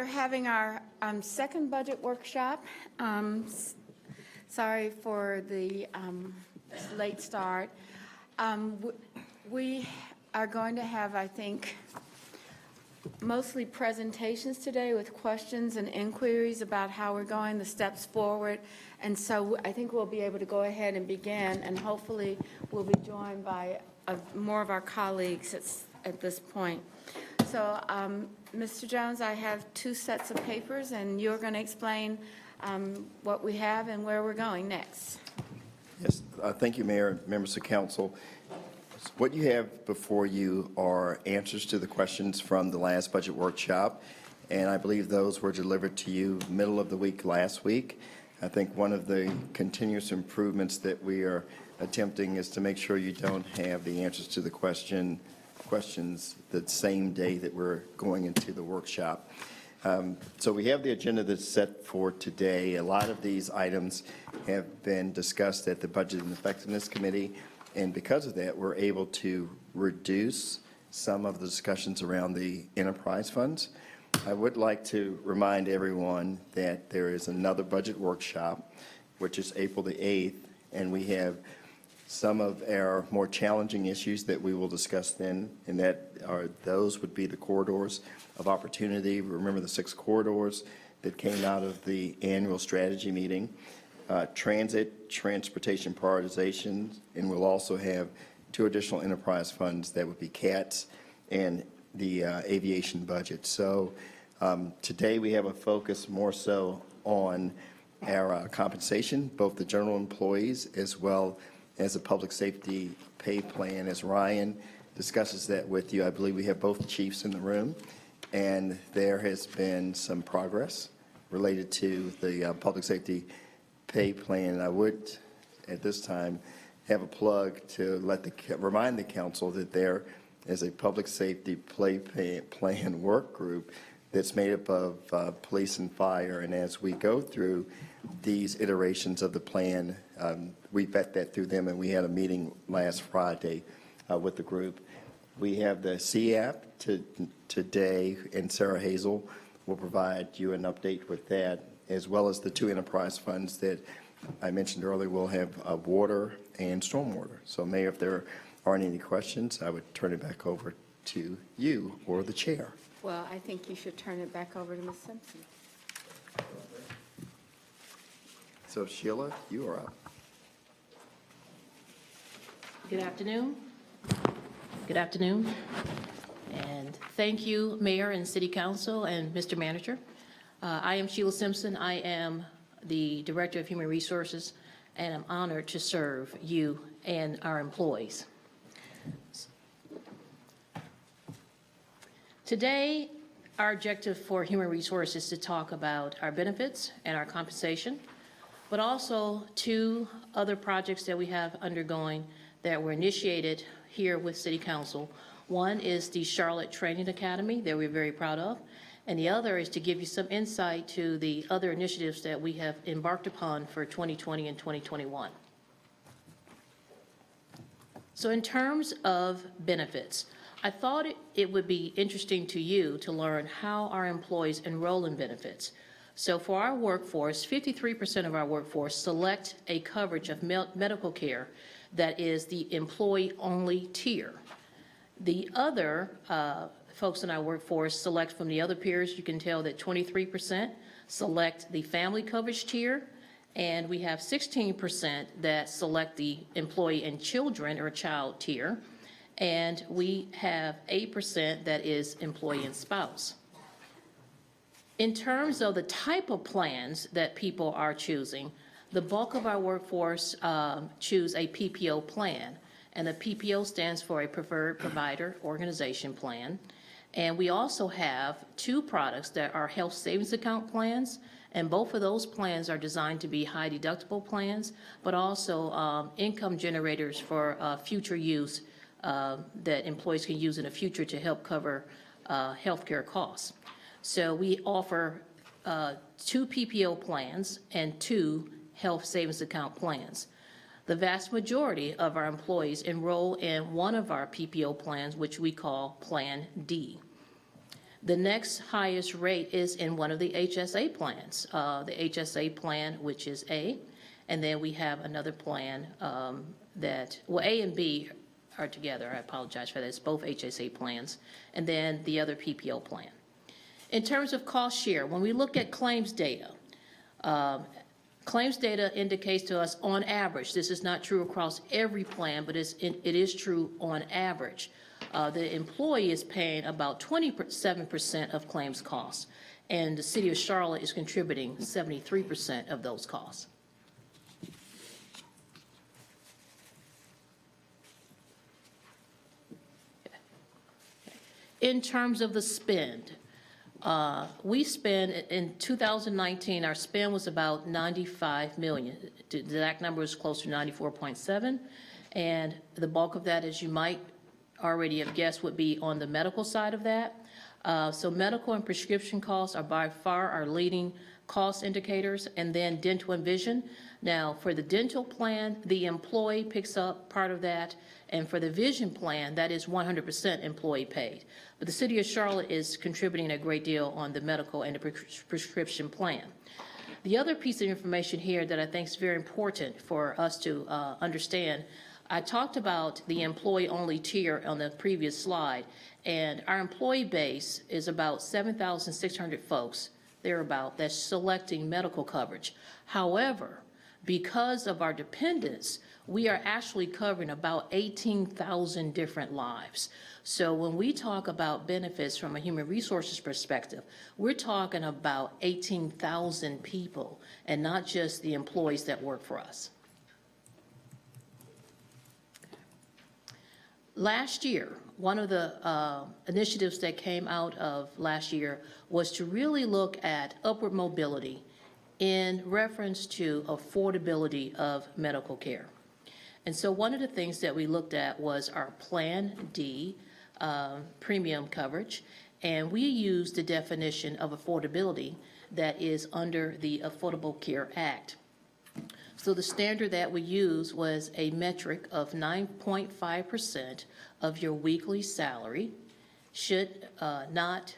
we're having our second budget workshop. Sorry for the late start. We are going to have, I think, mostly presentations today with questions and inquiries about how we're going, the steps forward. And so I think we'll be able to go ahead and begin, and hopefully we'll be joined by more of our colleagues at this point. So, Mr. Jones, I have 2 sets of papers, and you're going to explain what we have and where we're going next. Yes, thank you, Mayor and members of council. What you have before you are answers to the questions from the last budget workshop, and I believe those were delivered to you middle of the week last week. I think one of the continuous improvements that we are attempting is to make sure you don't have the answers to the questions the same day that we're going into the workshop. So we have the agenda that's set for today. A lot of these items have been discussed at the Budget and Effectiveness Committee, and because of that, we're able to reduce some of the discussions around the enterprise funds. I would like to remind everyone that there is another budget workshop, which is April the 8th, and we have some of our more challenging issues that we will discuss then, and those would be the corridors of opportunity. Remember the 6 corridors that came out of the annual strategy meeting, transportation prioritization, and we'll also have 2 additional enterprise funds that would be CATS and the aviation budget. So today we have a focus more so on our compensation, both the general employees as well as a public safety pay plan. As Ryan discusses that with you, I believe we have both chiefs in the room, and there has been some progress related to the public safety pay plan. I would, at this time, have a plug to remind the council that there is a public safety plan work group that's made up of police and fire, and as we go through these iterations of the plan, we vet that through them, and we had a meeting last Friday with the group. We have the CAP today, and Sarah Hazel will provide you an update with that, as well as the 2 enterprise funds that I mentioned earlier. We'll have water and stormwater. So, Mayor, if there aren't any questions, I would turn it back over to you or the chair. Well, I think you should turn it back over to Ms. Simpson. So, Sheila, you are up. Good afternoon. Good afternoon. And thank you, Mayor and City Council and Mr. Manager. I am Sheila Simpson. I am the Director of Human Resources, and I'm honored to serve you and our employees. Today, our objective for Human Resources is to talk about our benefits and our compensation, but also 2 other projects that we have undergoing that were initiated here with City Council. One is the Charlotte Training Academy that we're very proud of, and the other is to give you some insight to the other initiatives that we have embarked upon for 2020 and 2021. So in terms of benefits, I thought it would be interesting to you to learn how our employees enroll in benefits. So for our workforce, 53% of our workforce select a coverage of medical care that is the employee-only tier. The other folks in our workforce select from the other peers. You can tell that 23% select the family coverage tier, and we have 16% that select the employee and children or child tier, and we have 8% that is employee and spouse. In terms of the type of plans that people are choosing, the bulk of our workforce choose a PPO plan, and the PPO stands for a Preferred Provider Organization Plan. And we also have 2 products that are health savings account plans, and both of those plans are designed to be high deductible plans, but also income generators for future use that employees can use in the future to help cover healthcare costs. So we offer 2 PPO plans and 2 health savings account plans. The vast majority of our employees enroll in one of our PPO plans, which we call Plan D. The next highest rate is in one of the HSA plans, the HSA plan, which is A, and then we have another plan well, A and B are together. I apologize for that. It's both HSA plans, and then the other PPO plan. In terms of cost share, when we look at claims data indicates to us on average, this is not true across every plan, but it is true on average. The employee is paying about 27% of claims costs, and the city of Charlotte is contributing 73% of those costs. In terms of the spend, we spend, in 2019, our spend was about $95 million. The exact number is close to 94.7, and the bulk of that, as you might already have guessed, would be on the medical side of that. So medical and prescription costs are by far our leading cost indicators, and then dental and vision. Now, for the dental plan, the employee picks up part of that, and for the vision plan, that is 100% employee paid. But the city of Charlotte is contributing a great deal on the medical and the prescription plan. The other piece of information here that I think is very important for us to understand, I talked about the employee-only tier on the previous slide, and our employee base is about 7,600 folks, thereabout, that's selecting medical coverage. However, because of our dependents, we are actually covering about 18,000 different lives. So when we talk about benefits from a human resources perspective, we're talking about 18,000 people and not just the employees that work for us. Last year, one of the initiatives that came out of last year was to really look at upward mobility in reference to affordability of medical care. And so one of the things that we looked at was our Plan D premium coverage, and we used the definition of affordability that is under the Affordable Care Act. So the standard that we used was a metric of 9.5% of your weekly salary should not,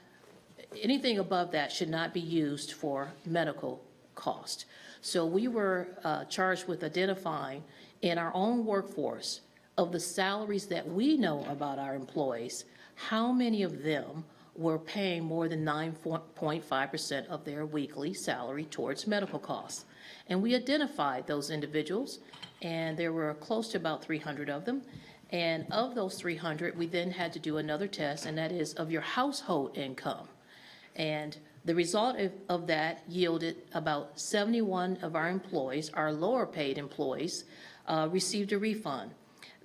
anything above that should not be used for medical cost. So we were charged with identifying in our own workforce of the salaries that we know about our employees, how many of them were paying more than 9.5% of their weekly salary towards medical costs. And we identified those individuals, and there were close to about 300 of them. And of those 300, we then had to do another test, and that is of your household income. And the result of that yielded about 71 of our employees, our lower paid employees, received a refund.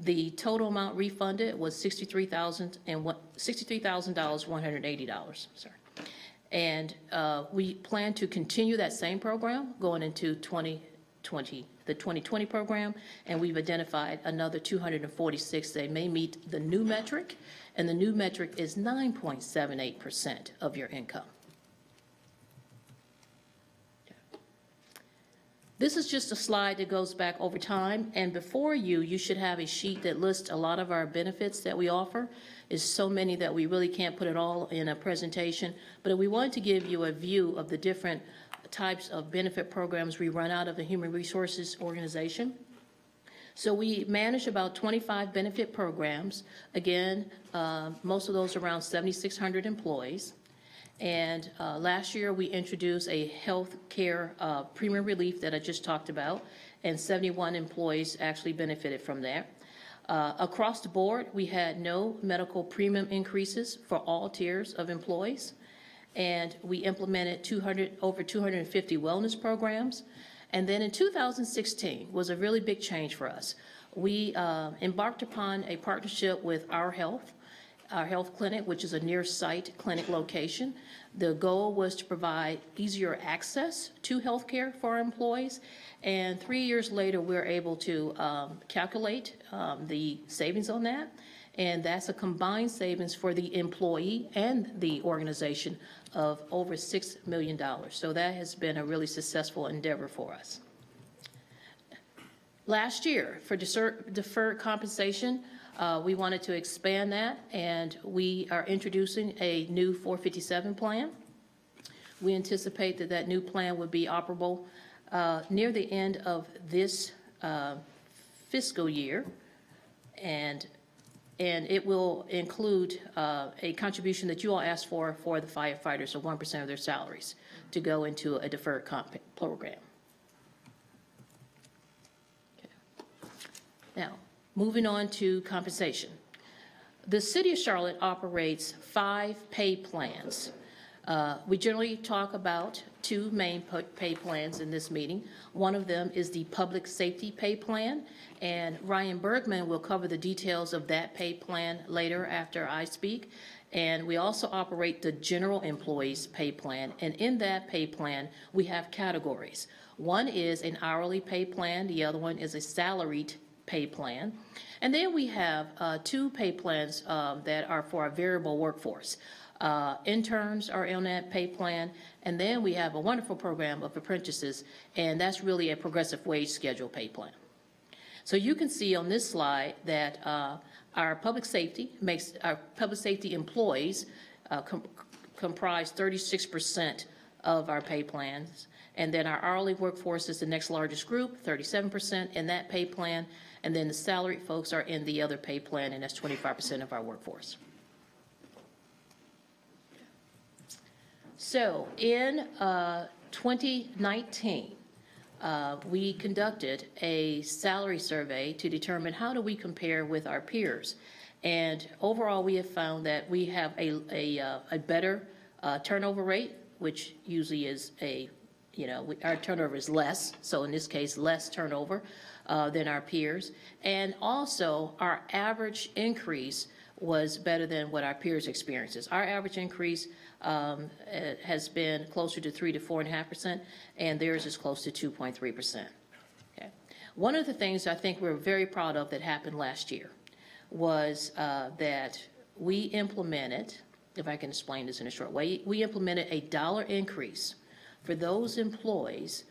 The total amount refunded was $63,180. Sorry. And we plan to continue that same program going into the 2020 program, and we've identified another 246 that may meet the new metric, and the new metric is 9.78% of your income. This is just a slide that goes back over time, and before you should have a sheet that lists a lot of our benefits that we offer. It's so many that we really can't put it all in a presentation, but we wanted to give you a view of the different types of benefit programs we run out of the Human Resources Organization. So we manage about 25 benefit programs. Again, most of those around 7,600 employees. And last year, we introduced a health care premium relief that I just talked about, and 71 employees actually benefited from that. Across the board, we had no medical premium increases for all tiers of employees, and we implemented over 250 wellness programs. And then in 2016 was a really big change for us. We embarked upon a partnership with our health clinic, which is a near-site clinic location. The goal was to provide easier access to health care for our employees. And 3 years later, we're able to calculate the savings on that. And that's a combined savings for the employee and the organization of over $6 million. So that has been a really successful endeavor for us. Last year, for deferred compensation, we wanted to expand that, and we are introducing a new 457 plan. We anticipate that that new plan would be operable near the end of this fiscal year, and it will include a contribution that you all asked for the firefighters of 1% of their salaries to go into a deferred comp program. Okay. Now, moving on to compensation. The City of Charlotte operates 5 pay plans. We generally talk about 2 main pay plans in this meeting. One of them is the Public Safety Pay Plan, and Ryan Bergman will cover the details of that pay plan later after I speak. And we also operate the General Employees Pay Plan, and in that pay plan, we have categories. One is an hourly pay plan, the other one is a salaried pay plan. And then we have 2 pay plans that are for our variable workforce. Interns are on that pay plan, and then we have a wonderful program of apprentices, and that's really a progressive wage schedule pay plan. So you can see on this slide that our public safety employees comprise 36% of our pay plans, and then our hourly workforce is the next largest group, 37% in that pay plan, and then the salaried folks are in the other pay plan, and that's 25% of our workforce. So in 2019, we conducted a salary survey to determine how do we compare with our peers. And overall, we have found that we have a better turnover rate, which usually is our turnover is less. So in this case, less turnover than our peers. And also, our average increase was better than what our peers experiences. Our average increase has been closer to 3 to 4.5%, and theirs is close to 2.3%. Okay. One of the things I think we're very proud of that happened last year was that we implemented, if I can explain this in a short way, we implemented a $1 increase for those employees.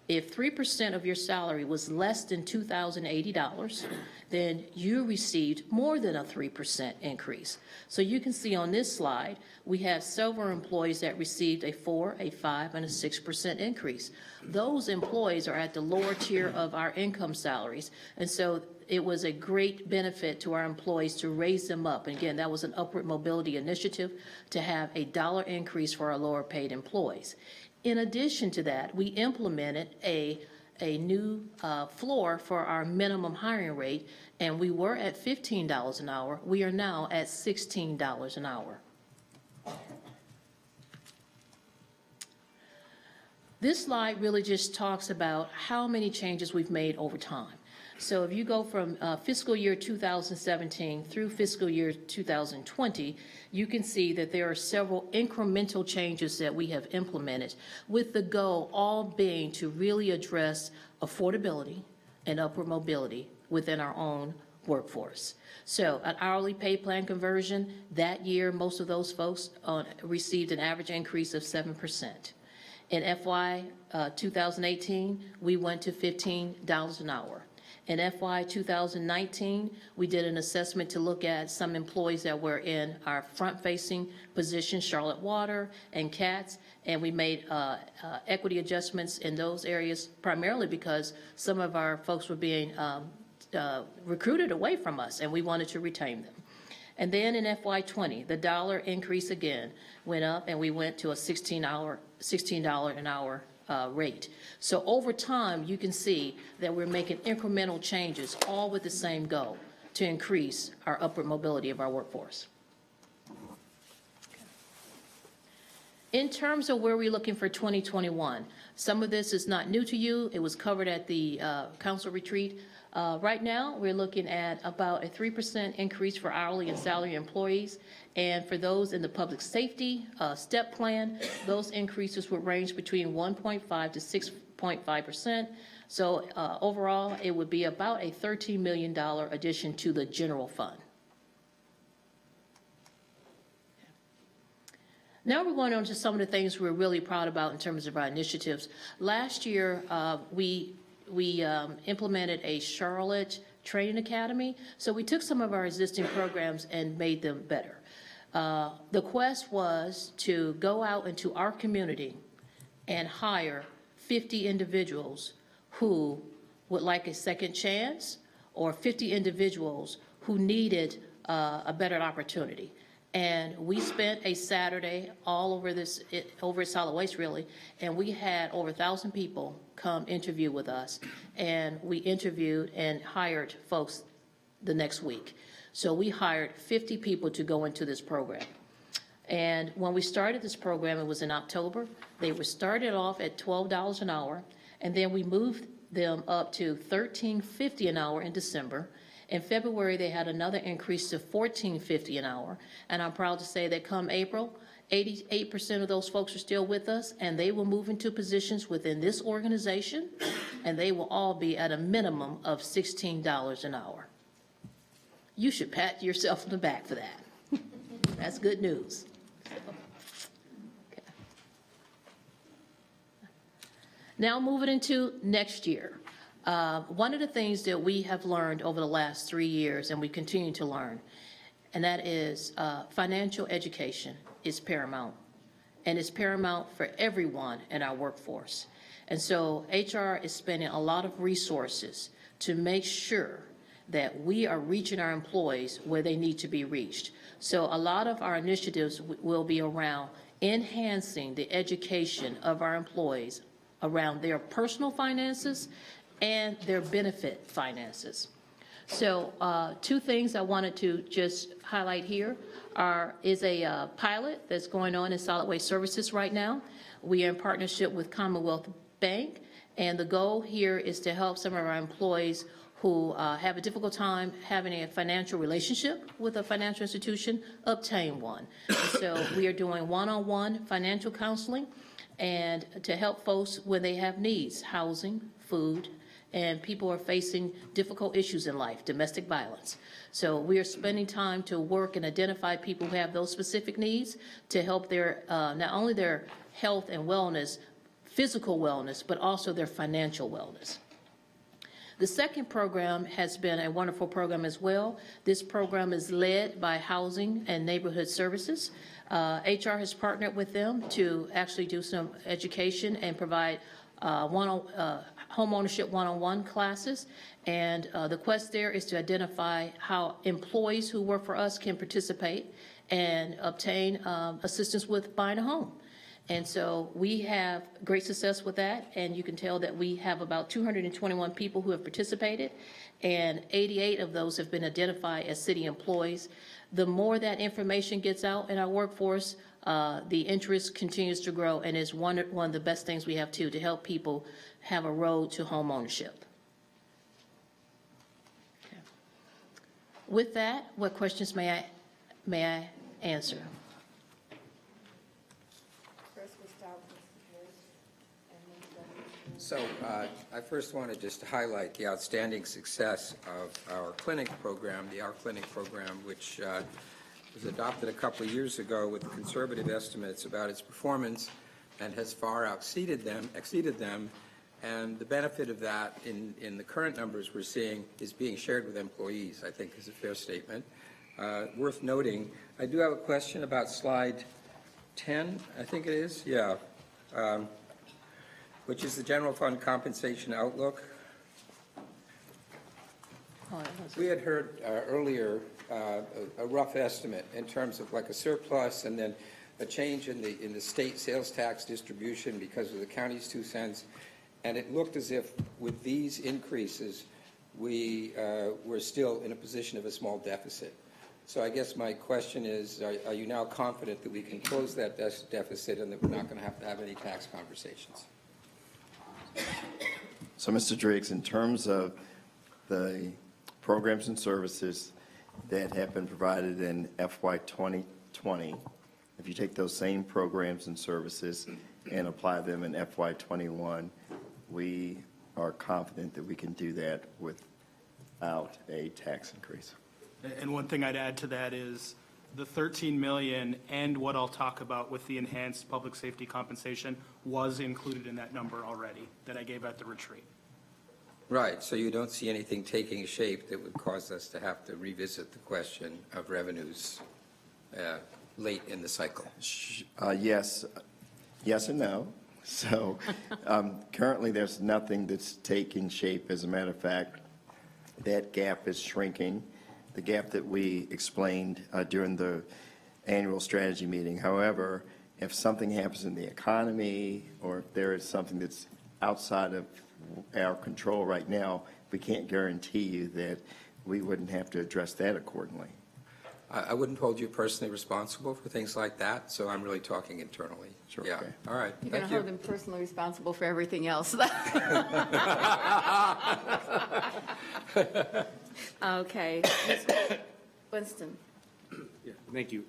If 3% of your salary was less than $2,080, then you received more than a 3% increase. So you can see on this slide, we have several employees that received a 4, a 5, and a 6% increase. Those employees are at the lower tier of our income salaries, and so it was a great benefit to our employees to raise them up. And again, that was an upward mobility initiative to have a $1 increase for our lower paid employees. In addition to that, we implemented a new floor for our minimum hiring rate, and we were at $15 an hour. We are now at $16 an hour. This slide really just talks about how many changes we've made over time. So if you go from fiscal year 2017 through fiscal year 2020, you can see that there are several incremental changes that we have implemented, with the goal all being to really address affordability and upward mobility within our own workforce. So an hourly pay plan conversion, that year most of those folks received an average increase of 7%. In FY 2018, we went to $15 an hour. In FY 2019, we did an assessment to look at some employees that were in our front-facing positions, Charlotte Water and CATS, and we made equity adjustments in those areas, primarily because some of our folks were being recruited away from us, and we wanted to retain them. And then in FY 20, the $1 increase again went up, and we went to a $16 an hour rate. So over time, you can see that we're making incremental changes, all with the same goal, to increase our upward mobility of our workforce. In terms of where we're looking for 2021, some of this is not new to you. It was covered at the council retreat. Right now, we're looking at about a 3% increase for hourly and salary employees. And for those in the public safety STEP plan, those increases would range between 1.5 to 6.5%. So overall, it would be about a $13 million addition to the general fund. Now we're going on to some of the things we're really proud about in terms of our initiatives. Last year, we implemented a Charlotte Training Academy. So we took some of our existing programs and made them better. The quest was to go out into our community and hire 50 individuals who would like a second chance, or 50 individuals who needed a better opportunity. And we spent a Saturday all over over at Solid Waste, really, and we had over 1,000 people come interview with us. And we interviewed and hired folks the next week. So we hired 50 people to go into this program. And when we started this program, it was in October. They were started off at $12 an hour, and then we moved them up to $13.50 an hour in December. In February, they had another increase to $14.50 an hour. And I'm proud to say that come April, 88% of those folks are still with us, and they will move into positions within this organization, and they will all be at a minimum of $16 an hour. You should pat yourself on the back for that. That's good news. Okay. Now moving into next year. One of the things that we have learned over the last 3 years, and we continue to learn, and that is financial education is paramount. And it's paramount for everyone in our workforce. And so HR is spending a lot of resources to make sure that we are reaching our employees where they need to be reached. So a lot of our initiatives will be around enhancing the education of our employees around their personal finances and their benefit finances. So 2 things I wanted to just highlight here is a pilot that's going on in solid waste services right now. We are in partnership with Commonwealth Bank, and the goal here is to help some of our employees who have a difficult time having a financial relationship with a financial institution obtain one. So we are doing one-on-one financial counseling and to help folks when they have needs, housing, food, and people are facing difficult issues in life, domestic violence. So we are spending time to work and identify people who have those specific needs to help their, not only their health and wellness, physical wellness, but also their financial wellness. The second program has been a wonderful program as well. This program is led by Housing and Neighborhood Services. HR has partnered with them to actually do some education and provide home ownership one-on-one classes. And the quest there is to identify how employees who work for us can participate and obtain assistance with buying a home. And so we have great success with that, and you can tell that we have about 221 people who have participated, and 88 of those have been identified as city employees. The more that information gets out in our workforce, the interest continues to grow, and is one of the best things we have to help people have a road to home ownership. Okay. With that, what questions may I answer? So I first wanted just to highlight the outstanding success of our clinic program, the Our Clinic program, which was adopted a couple of years ago with conservative estimates about its performance and has far exceeded them. And the benefit of that in the current numbers we're seeing is being shared with employees, I think is a fair statement. Worth noting, I do have a question about slide 10, I think it is, yeah. Which is the general fund compensation outlook. We had heard earlier a rough estimate in terms of like a surplus and then a change in the state sales tax distribution because of the county's 2 cents, and it looked as if with these increases we were still in a position of a small deficit. So I guess my question is, are you now confident that we can close that deficit and that we're not going to have any tax conversations? So, Mr. Driggs, in terms of the programs and services that have been provided in FY 2020, if you take those same programs and services and apply them in FY 21, we are confident that we can do that without a tax increase. And one thing I'd add to that is the 13 million and what I'll talk about with the enhanced public safety compensation was included in that number already that I gave at the retreat. Right, so you don't see anything taking shape that would cause us to have to revisit the question of revenues late in the cycle? Yes, yes and no. So currently, there's nothing that's taking shape. As a matter of fact, that gap is shrinking, the gap that we explained during the annual strategy meeting. However, if something happens in the economy, or if there is something that's outside of our control right now, we can't guarantee you that we wouldn't have to address that accordingly. I wouldn't hold you personally responsible for things like that, so I'm really talking internally. Sure, Yeah, okay. all right, You're going thank to hold you. them personally responsible for everything else. Okay. Mr. Winston. Yeah, thank you.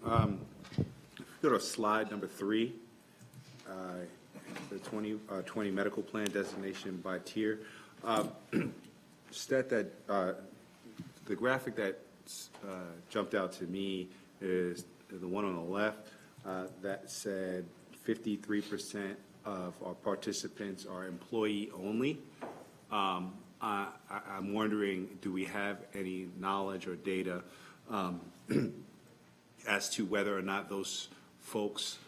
Go to slide number 3, the 2020 medical plan designation by tier. Stat that the graphic that jumped out to me is the one on the left that said 53% of our participants are employee only. I'm wondering, do we have any knowledge or data as to whether or not those folks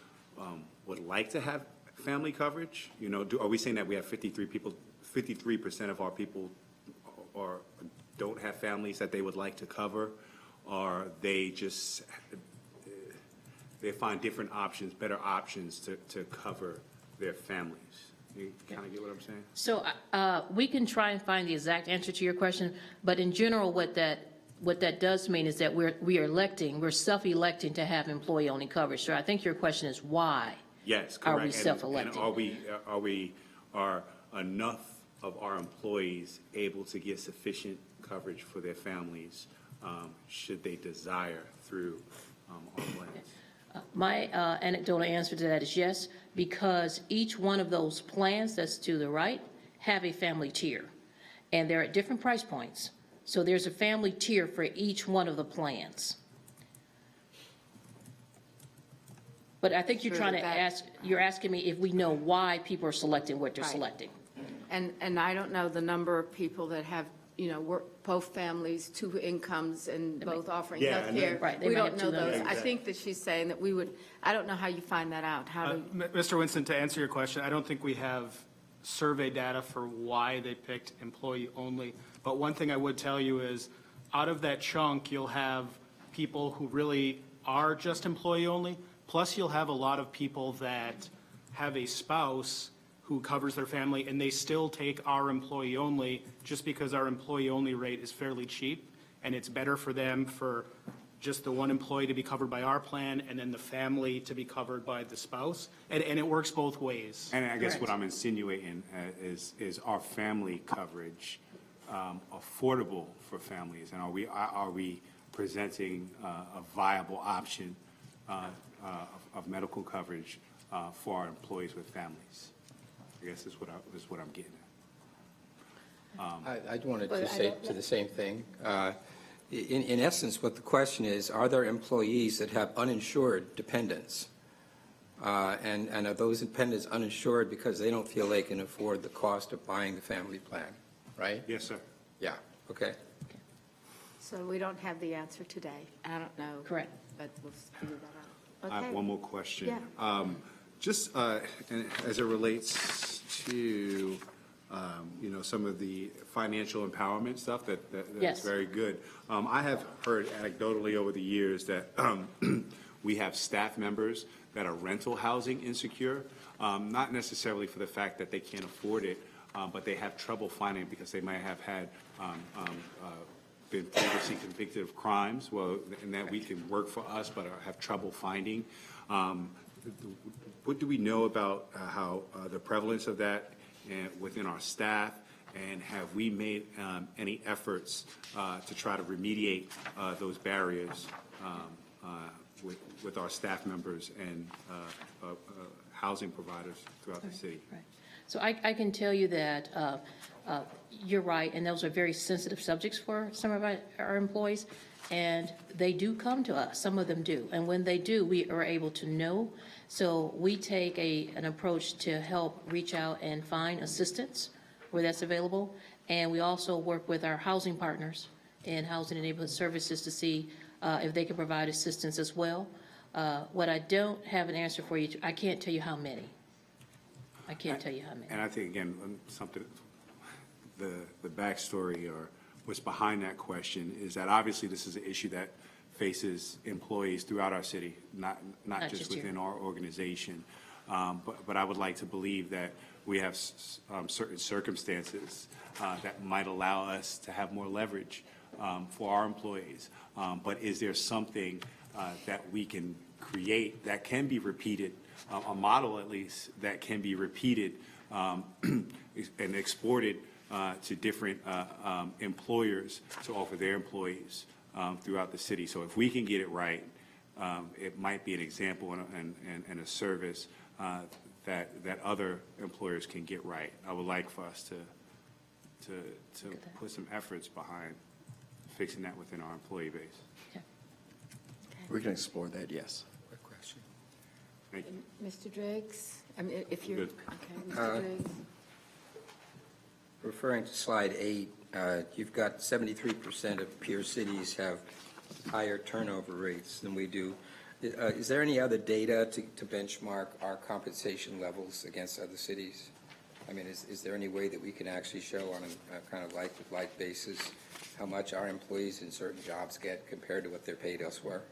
would like to have family coverage? You know, are we saying that we have 53% of our people or don't have families that they would like to cover, or they just they find different options, better options to cover their families? You kind of get what I'm saying? So we can try and find the exact answer to your question, but in general, what that does mean is that we're self-electing to have employee-only coverage. So I think your question is why? Yes, Are correct. we self-electing? And are enough of our employees able to get sufficient coverage for their families should they desire through our plans? My anecdotal answer to that is yes, because each one of those plans that's to the right have a family tier, and they're at different price points. So there's a family tier for each one of the plans. But I think you're Sure, trying to that- you're asking me if we know why people are selecting what they're Right. selecting. And I don't know the number of people that have, both families, 2 incomes, and both offering Yeah, health and care. then- Right, they We might don't have know 2 those. members. I think that she's saying that we would, I don't know how you find that out. How do, Mr. Winston, to answer your question, I don't think we have survey data for why they picked employee only. But one thing I would tell you is, out of that chunk, you'll have people who really are just employee only, plus you'll have a lot of people that have a spouse who covers their family, and they still take our employee only just because our employee only rate is fairly cheap, and it's better for them for just the one employee to be covered by our plan and then the family to be covered by the spouse. And it works both ways. And I guess Correct. what I'm insinuating is our family coverage affordable for families? And are we presenting a viable option of medical coverage for our employees with families? I guess is what I'm getting at. I wanted But to I say don't- to the same thing. In essence, what the question is, are there employees that have uninsured dependents? And are those dependents uninsured because they don't feel they can afford the cost of buying the family plan, right? Yes, sir. Yeah, okay. so we don't have the answer today. I don't know. Correct. But we'll figure that out. I have Okay. one more question. Yeah. Just and as it relates to, some of the financial empowerment stuff that's Yes. very good. I have heard anecdotally over the years that we have staff members that are rental housing insecure, not necessarily for the fact that they can't afford it, but they have trouble finding it because they might have had been previously convicted of crimes, and that we can work for us but have trouble finding. What do we know about how the prevalence of that within our staff, and have we made any efforts to try to remediate those barriers with our staff members and housing providers throughout the city? Right. So I can tell you that you're right, and those are very sensitive subjects for some of our employees, and they do come to us. Some of them do. And when they do, we are able to know. So we take an approach to help reach out and find assistance where that's available. And we also work with our housing partners in Housing and Neighborhood Services to see if they can provide assistance as well. What I don't have an answer for you, I can't tell you how many. I can't tell you how many. And I think, again, something, the backstory or what's behind that question is that obviously this is an issue that faces employees throughout our city, not just here. within our organization. But I would like to believe that we have certain circumstances that might allow us to have more leverage for our employees. But is there something that we can create that can be repeated, a model at least, that can be repeated and exported to different employers to offer their employees throughout the city? So if we can get it right, it might be an example and a service that other employers can get right. I would like for us to put some efforts behind fixing that within our employee base. We can explore that, yes. Quick question. Thank you. Mr. Driggs, I mean, if you're, Good. okay, Mr. Driggs. Referring to slide 8, you've got 73% of peer cities have higher turnover rates than we do. Is there any other data to benchmark our compensation levels against other cities? I mean, is there any way that we can actually show on a kind of like-with-like basis how much our employees in certain jobs get compared to what they're paid elsewhere?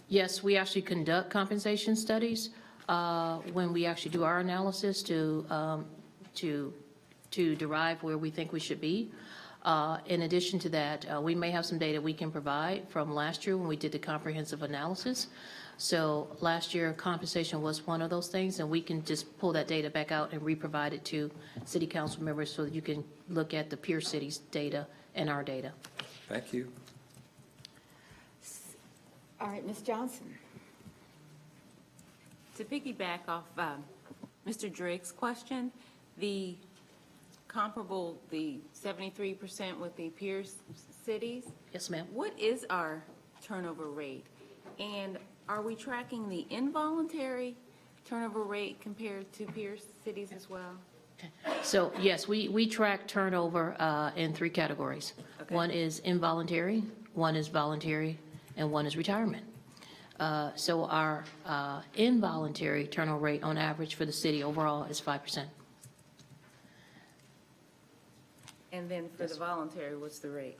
Yes, we actually conduct compensation studies when we actually do our analysis to derive where we think we should be. In addition to that, we may have some data we can provide from last year when we did the comprehensive analysis. So last year, compensation was one of those things, and we can just pull that data back out and re-provide it to city council members so that you can look at the peer cities data and our data. Thank you. All right, Ms. Johnson. To piggyback off Mr. Drake's question, the comparable, the 73% with the peer cities, Yes, ma'am. what is our turnover rate? And are we tracking the involuntary turnover rate compared to peer cities as well? So yes, we track turnover in 3 categories. Okay. One is involuntary, one is voluntary, and one is retirement. So our involuntary turnover rate on average for the city overall is 5%. And then for the voluntary, what's the rate?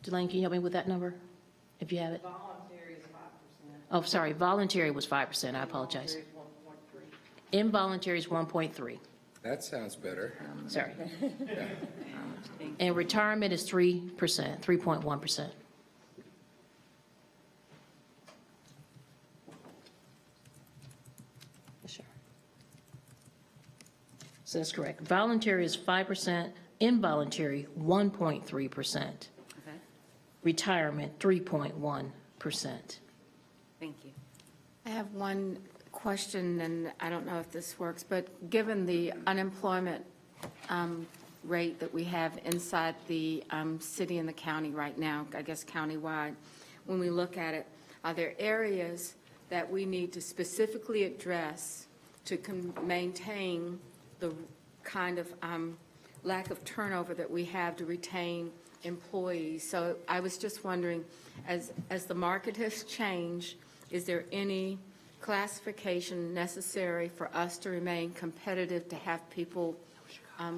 Delane, can you help me with that number, if you have it? Voluntary is 5%. Oh, sorry, voluntary was 5%, I apologize. Involuntary is 1.3, That sounds better. sorry. And retirement is 3%, 3.1%. Sure. So that's correct. Voluntary is 5%, involuntary 1.3%, Okay, retirement 3.1%. thank you. I have one question, and I don't know if this works, but given the unemployment rate that we have inside the city and the county right now, I guess countywide, when we look at it, are there areas that we need to specifically address to maintain the kind of lack of turnover that we have to retain employees? So I was just wondering, as the market has changed, is there any classification necessary for us to remain competitive, to have people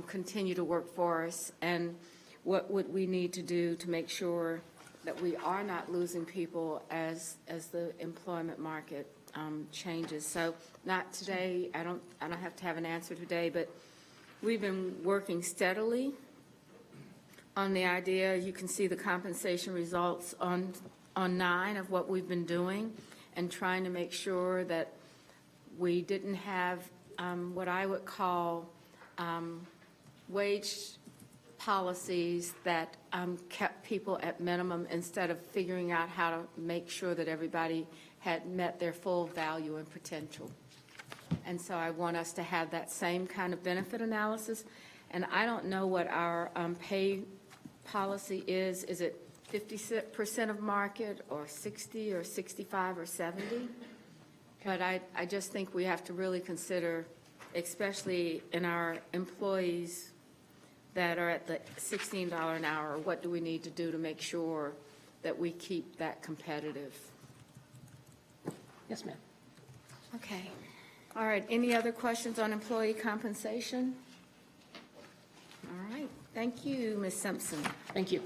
continue to work for us? And what would we need to do to make sure that we are not losing people as the employment market changes? So not today, I don't have to have an answer today, but we've been working steadily on the idea. You can see the compensation results on 9 of what we've been doing, and trying to make sure that we didn't have what I would call wage policies that kept people at minimum instead of figuring out how to make sure that everybody had met their full value and potential. And so I want us to have that same kind of benefit analysis. And I don't know what our pay policy is. Is it 50% of market, or 60, or 65, or 70? But I just think we have to really consider especially in our employees that are at the $16 an hour? What do we need to do to make sure that we keep that competitive? Yes, ma'am. Okay. All right, any other questions on employee compensation? All right, thank you, Ms. Simpson. Thank you.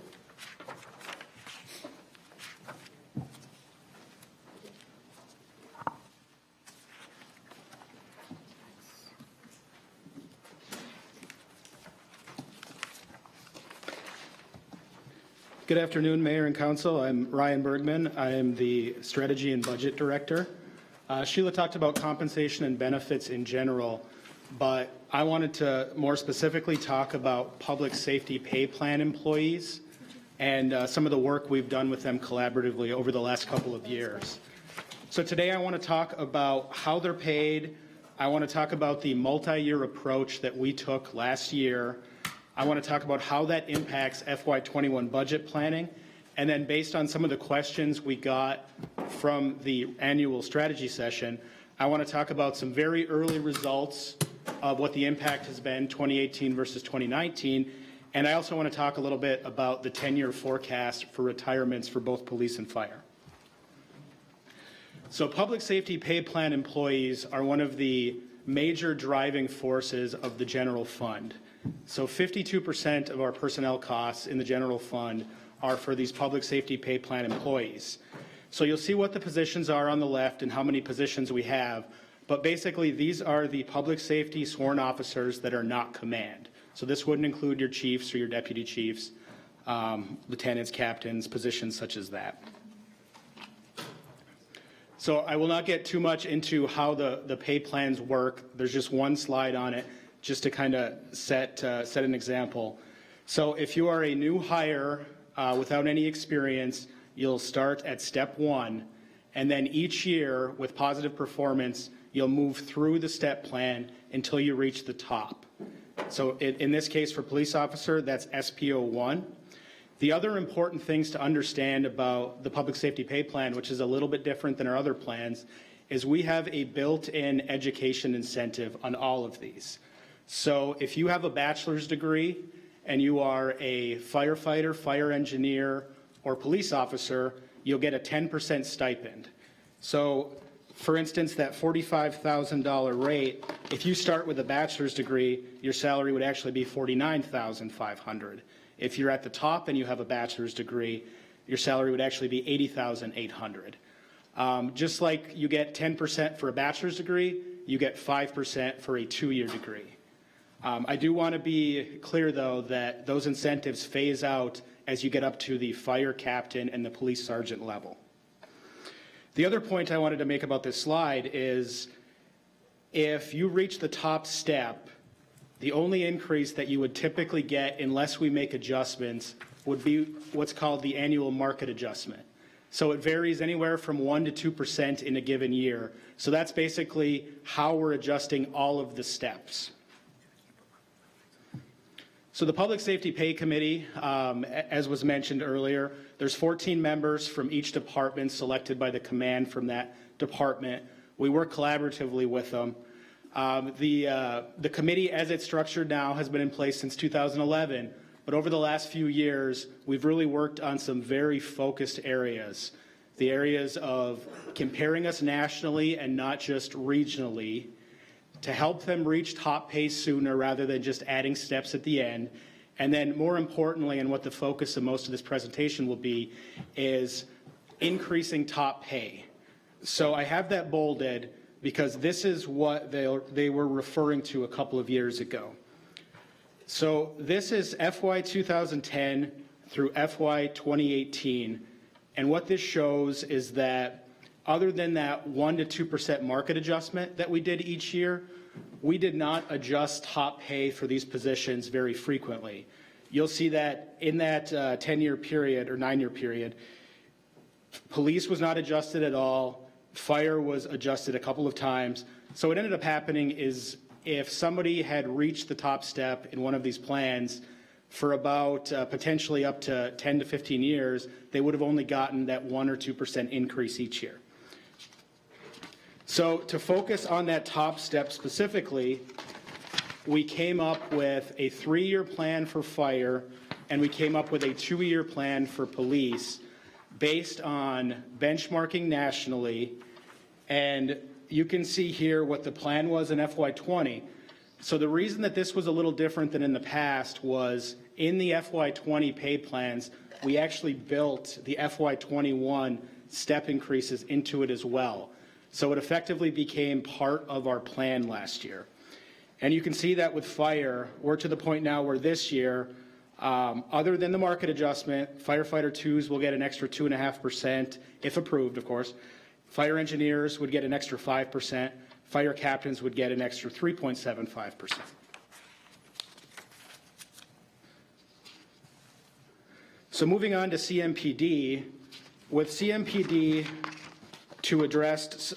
Good afternoon, Mayor and Council. I'm Ryan Bergman. I am the Strategy and Budget Director. Sheila talked about compensation and benefits in general, but I wanted to more specifically talk about public safety pay plan employees and some of the work we've done with them collaboratively over the last couple of years. So today I want to talk about how they're paid. I want to talk about the multi-year approach that we took last year. I want to talk about how that impacts FY21 budget planning. And then based on some of the questions we got from the annual strategy session, I want to talk about some very early results of what the impact has been 2018 versus 2019. And I also want to talk a little bit about the 10-year forecast for retirements for both police and fire. So public safety pay plan employees are one of the major driving forces of the general fund. So 52% of our personnel costs in the general fund are for these public safety pay plan employees. So you'll see what the positions are on the left and how many positions we have. But basically, these are the public safety sworn officers that are not command. So this wouldn't include your chiefs or your deputy chiefs, lieutenants, captains, positions such as that. So I will not get too much into how the pay plans work. There's just one slide on it, just to kind of set an example. So if you are a new hire without any experience, you'll start at step 1, and then each year with positive performance, you'll move through the step plan until you reach the top. So in this case for police officer, that's SPO 1. The other important things to understand about the public safety pay plan, which is a little bit different than our other plans, is we have a built-in education incentive on all of these. So if you have a bachelor's degree and you are a firefighter, fire engineer, or police officer, you'll get a 10% stipend. So for instance, that $45,000 rate, if you start with a bachelor's degree, your salary would actually be $49,500. If you're at the top and you have a bachelor's degree, your salary would actually be $80,800. Just like you get 10% for a bachelor's degree, you get 5% for a 2-year degree. I do want to be clear, though, that those incentives phase out as you get up to the fire captain and the police sergeant level. The other point I wanted to make about this slide is if you reach the top step, the only increase that you would typically get, unless we make adjustments, would be what's called the annual market adjustment. So it varies anywhere from 1% to 2% in a given year. So that's basically how we're adjusting all of the steps. So the Public Safety Pay Committee, as was mentioned earlier, there's 14 members from each department selected by the command from that department. We work collaboratively with them. The committee, as it's structured now, has been in place since 2011, but over the last few years, we've really worked on some very focused areas. The areas of comparing us nationally and not just regionally, to help them reach top pay sooner rather than just adding steps at the end. And then more importantly, and what the focus of most of this presentation will be, is increasing top pay. So I have that bolded because this is what they were referring to a couple of years ago. So this is FY 2010 through FY 2018. And what this shows is that other than that 1% to 2% market adjustment that we did each year, we did not adjust top pay for these positions very frequently. You'll see that in that 10-year period or 9-year period, police was not adjusted at all, fire was adjusted a couple of times. So what ended up happening is if somebody had reached the top step in one of these plans for about potentially up to 10 to 15 years, they would have only gotten that 1% or 2% increase each year. So to focus on that top step specifically, we came up with a 3-year plan for fire, and we came up with a 2-year plan for police based on benchmarking nationally. And you can see here what the plan was in FY20. So the reason that this was a little different than in the past was in the FY20 pay plans, we actually built the FY21 step increases into it as well. So it effectively became part of our plan last year. And you can see that with fire, we're to the point now where this year, other than the market adjustment, firefighter 2s will get an extra 2.5%, if approved, of course. Fire engineers would get an extra 5%. Fire captains would get an extra 3.75%. So moving on to CMPD, with CMPD, to address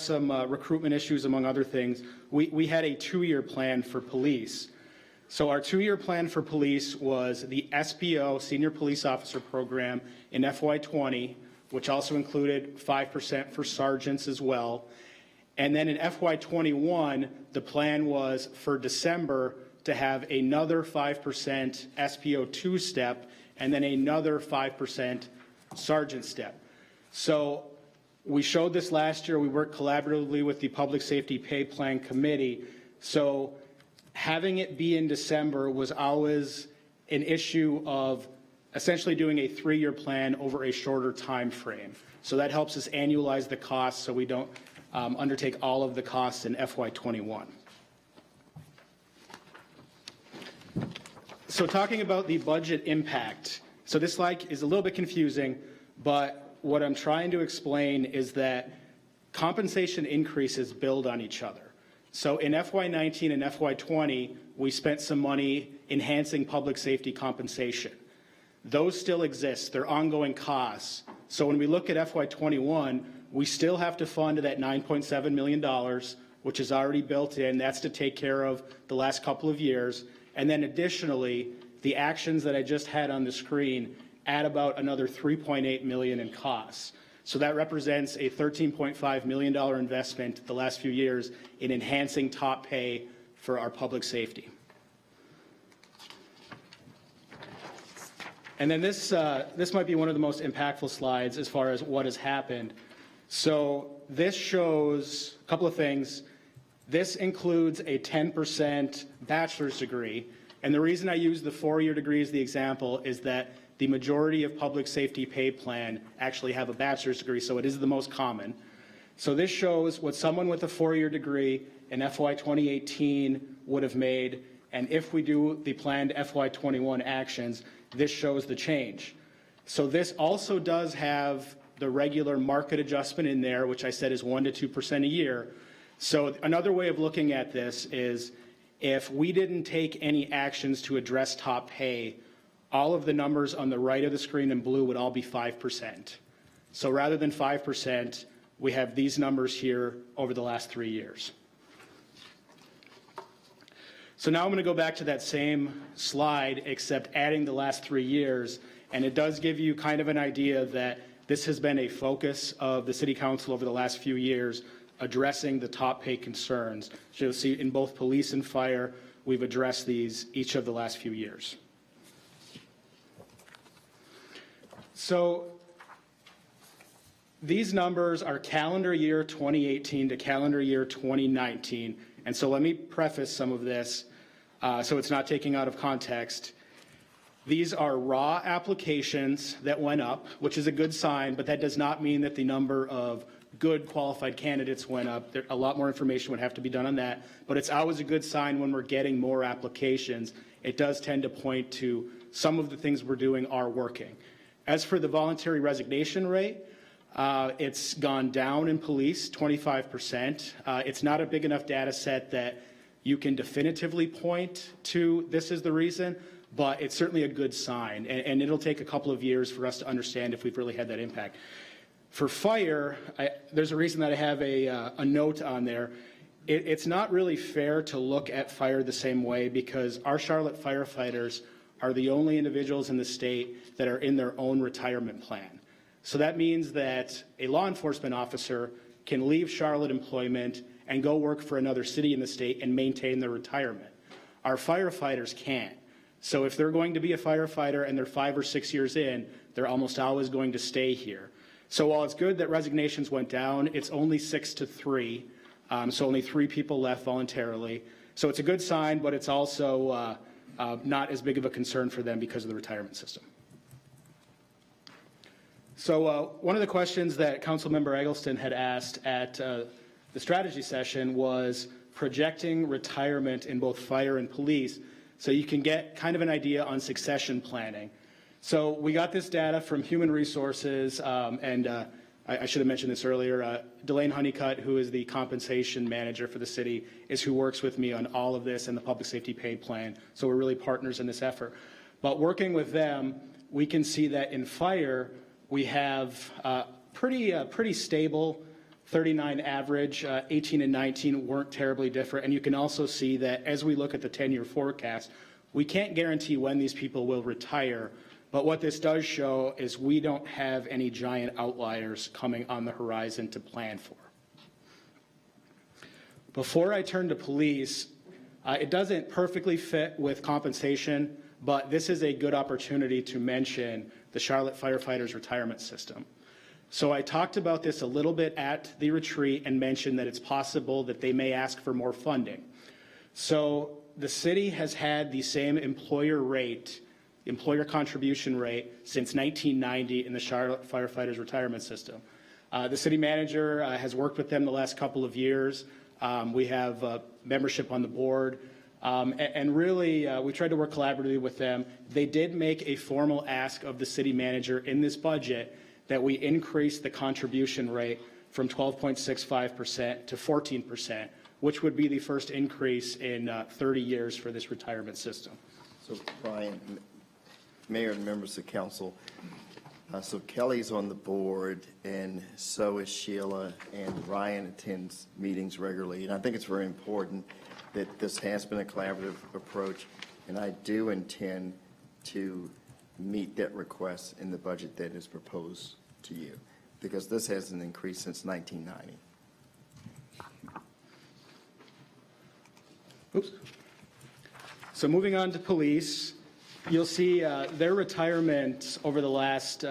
some recruitment issues, among other things, we had a 2-year plan for police. So our 2-year plan for police was the SPO, Senior Police Officer Program, in FY20, which also included 5% for sergeants as well. And then in FY21, the plan was for December to have another 5% SPO 2 step and then another 5% sergeant step. So we showed this last year. We worked collaboratively with the Public Safety Pay Plan Committee. So having it be in December was always an issue of essentially doing a 3-year plan over a shorter time frame. So that helps us annualize the costs so we don't undertake all of the costs in FY21. So talking about the budget impact. So this slide is a little bit confusing, but what I'm trying to explain is that compensation increases build on each other. So in FY19 and FY20, we spent some money enhancing public safety compensation. Those still exist. They're ongoing costs. So when we look at FY21, we still have to fund that $9.7 million, which is already built in. That's to take care of the last couple of years. And then additionally, the actions that I just had on the screen add about another $3.8 million in costs. So that represents a $13.5 million investment the last few years in enhancing top pay for our public safety. And then this might be one of the most impactful slides as far as what has happened. So this shows a couple of things. This includes a 10% bachelor's degree. And the reason I use the 4-year degree as the example is that the majority of public safety pay plan actually have a bachelor's degree, so it is the most common. So this shows what someone with a 4-year degree in FY 2018 would have made, and if we do the planned FY 21 actions, this shows the change. So this also does have the regular market adjustment in there, which I said is 1 to 2% a year. So another way of looking at this is if we didn't take any actions to address top pay, all of the numbers on the right of the screen in blue would all be 5%. So rather than 5%, we have these numbers here over the last 3 years. So now I'm going to go back to that same slide, except adding the last 3 years, and it does give you kind of an idea that this has been a focus of the City Council over the last few years, addressing the top pay concerns. So you'll see in both police and fire, we've addressed these each of the last few years. So these numbers are calendar year 2018 to calendar year 2019. And so let me preface some of this so it's not taken out of context. These are raw applications that went up, which is a good sign, but that does not mean that the number of good qualified candidates went up. A lot more information would have to be done on that, but it's always a good sign when we're getting more applications. It does tend to point to some of the things we're doing are working. As for the voluntary resignation rate, it's gone down in police 25%. It's not a big enough data set that you can definitively point to this is the reason, but it's certainly a good sign, and it'll take a couple of years for us to understand if we've really had that impact. For fire, there's a reason that I have a note on there. It's not really fair to look at fire the same way because our Charlotte firefighters are the only individuals in the state that are in their own retirement plan. So that means that a law enforcement officer can leave Charlotte employment and go work for another city in the state and maintain their retirement. Our firefighters can't. So if they're going to be a firefighter and they're 5 or 6 years in, they're almost always going to stay here. So while it's good that resignations went down, it's only 6 to 3. So only 3 people left voluntarily. So it's a good sign, but it's also not as big of a concern for them because of the retirement system. So one of the questions that Councilmember Eggleston had asked at the strategy session was projecting retirement in both fire and police so you can get kind of an idea on succession planning. So we got this data from Human Resources, and I should have mentioned this earlier. Delane Honeycutt, who is the compensation manager for the city, is who works with me on all of this and the public safety pay plan. So we're really partners in this effort. But working with them, we can see that in fire, we have pretty stable 39 average, 18 and 19 weren't terribly different. And you can also see that as we look at the 10-year forecast, we can't guarantee when these people will retire. But what this does show is we don't have any giant outliers coming on the horizon to plan for. Before I turn to police, it doesn't perfectly fit with compensation, but this is a good opportunity to mention the Charlotte Firefighters Retirement System. So I talked about this a little bit at the retreat and mentioned that it's possible that they may ask for more funding. So the city has had the same employer contribution rate since 1990 in the Charlotte Firefighters Retirement System. The city manager has worked with them the last couple of years. We have membership on the board. And really, we tried to work collaboratively with them. They did make a formal ask of the city manager in this budget that we increase the contribution rate from 12.65% to 14%, which would be the first increase in 30 years for this retirement system. So Brian, Mayor and members of council, so Kelly's on the board and so is Sheila, and Ryan attends meetings regularly. And I think it's very important that this has been a collaborative approach, and I do intend to meet that request in the budget that is proposed to you, because this hasn't increased since 1990. Oops. So moving on to police, you'll see their retirement over the last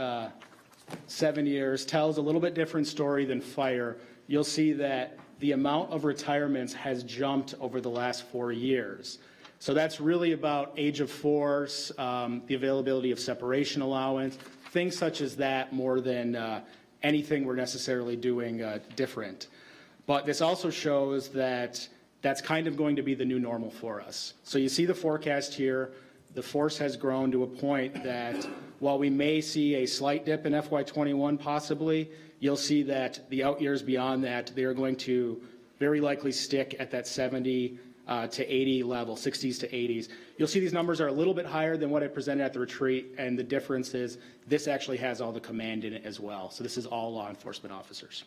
7 years tells a little bit different story than fire. You'll see that the amount of retirements has jumped over the last 4 years. So that's really about age of force, the availability of separation allowance, things such as that, more than anything we're necessarily doing different. But this also shows that that's kind of going to be the new normal for us. So you see the forecast here. The force has grown to a point that while we may see a slight dip in FY21 possibly, you'll see that the out years beyond that, they are going to very likely stick at that 70 to 80 level, 60s to 80s. You'll see these numbers are a little bit higher than what I presented at the retreat, and the difference is this actually has all the command in it as well. So this is all law enforcement officers,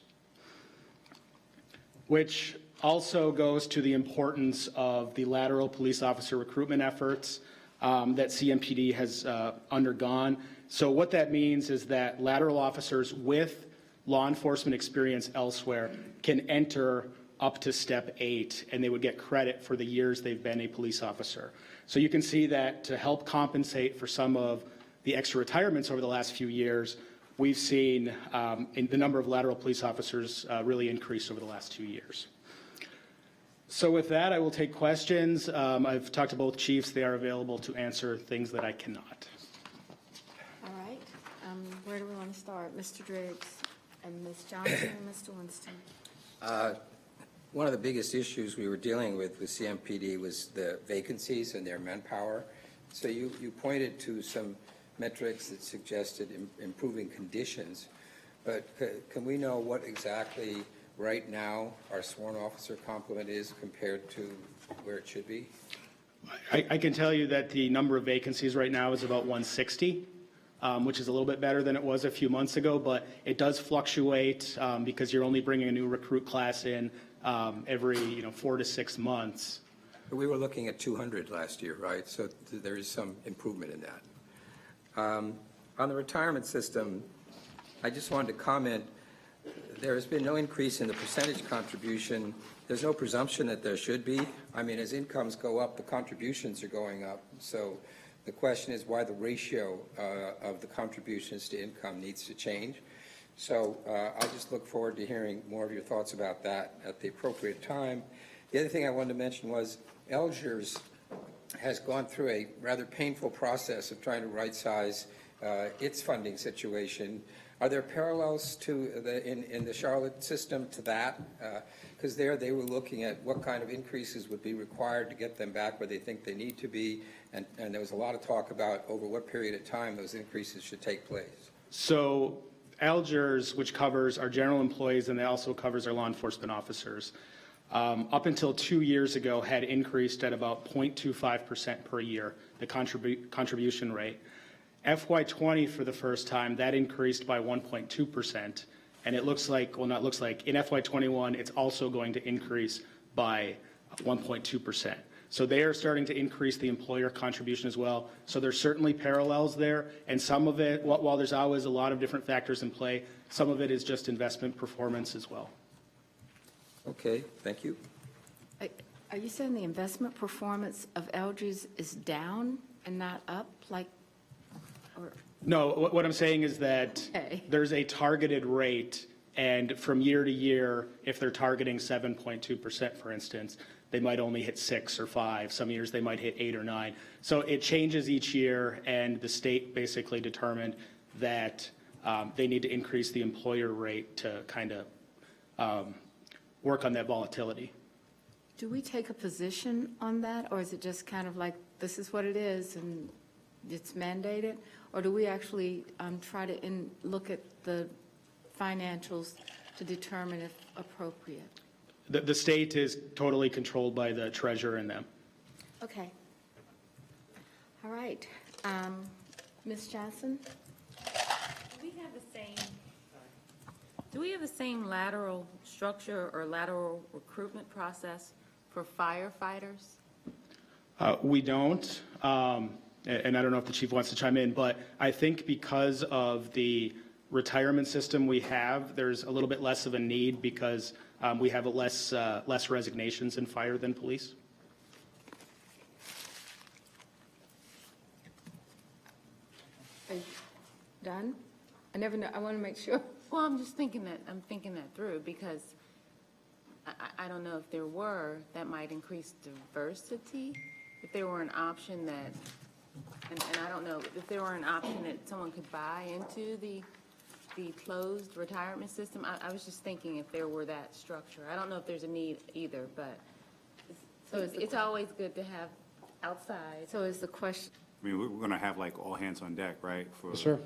which also goes to the importance of the lateral police officer recruitment efforts that CMPD has undergone. So what that means is that lateral officers with law enforcement experience elsewhere can enter up to step 8, and they would get credit for the years they've been a police officer. So you can see that to help compensate for some of the extra retirements over the last few years, we've seen the number of lateral police officers really increase over the last 2 years. So with that, I will take questions. I've talked to both chiefs. They are available to answer things that I cannot. All right. Where do we want to start? Mr. Driggs and Ms. Johnson and Mr. Winston. One of the biggest issues we were dealing with CMPD was the vacancies and their manpower. So you pointed to some metrics that suggested improving conditions, but can we know what exactly right now our sworn officer complement is compared to where it should be? I can tell you that the number of vacancies right now is about 160, which is a little bit better than it was a few months ago, but it does fluctuate because you're only bringing a new recruit class in every 4 to 6 months. We were looking at 200 last year, right? So there is some improvement in that. On the retirement system, I just wanted to comment There has been no increase in the percentage contribution. There's no presumption that there should be. I mean, as incomes go up, the contributions are going up. So the question is why the ratio of the contributions to income needs to change. So I just look forward to hearing more of your thoughts about that at the appropriate time. The other thing I wanted to mention was Algiers has gone through a rather painful process of trying to right-size its funding situation. Are there parallels to in the Charlotte system to that? Because there they were looking at what kind of increases would be required to get them back where they think they need to be, and there was a lot of talk about over what period of time those increases should take place. So Algiers, which covers our general employees and it also covers our law enforcement officers, up until 2 years ago had increased at about 0.25% per year, the contribution rate. FY20 for the first time, that increased by 1.2%. And it looks like, well, not looks like, in FY21, it's also going to increase by 1.2%. So they are starting to increase the employer contribution as well. So there's certainly parallels there. And some of it, while there's always a lot of different factors in play, some of it is just investment performance as well. Okay, thank you. Are you saying the investment performance of Algiers is down and not up, like, or? No, what I'm saying is that Okay. there's a targeted rate, and from year to year, if they're targeting 7.2%, for instance, they might only hit 6 or 5. Some years they might hit 8 or 9. So it changes each year, and the state basically determined that they need to increase the employer rate to kind of work on that volatility. Do we take a position on that, or is it just kind of like, this is what it is and it's mandated? Or do we actually try to look at the financials to determine if appropriate? The state is totally controlled by the treasurer and them. Okay. All right. Ms. Johnson? Do we have the same lateral structure or lateral recruitment process for firefighters? We don't, and I don't know if the chief wants to chime in, but I think because of the retirement system we have, there's a little bit less of a need because we have less resignations in fire than police. Are you done? I never know. I want to make sure. Well, I'm thinking that through because I don't know if there were, that might increase diversity. If there were an option that, and I don't know, if there were an option that someone could buy into the closed retirement system, I was just thinking if there were that structure. I don't know if there's a need either, but it's always good to have outside. So is the question, I mean, we're going to have like all hands on deck, right? Yes, sir.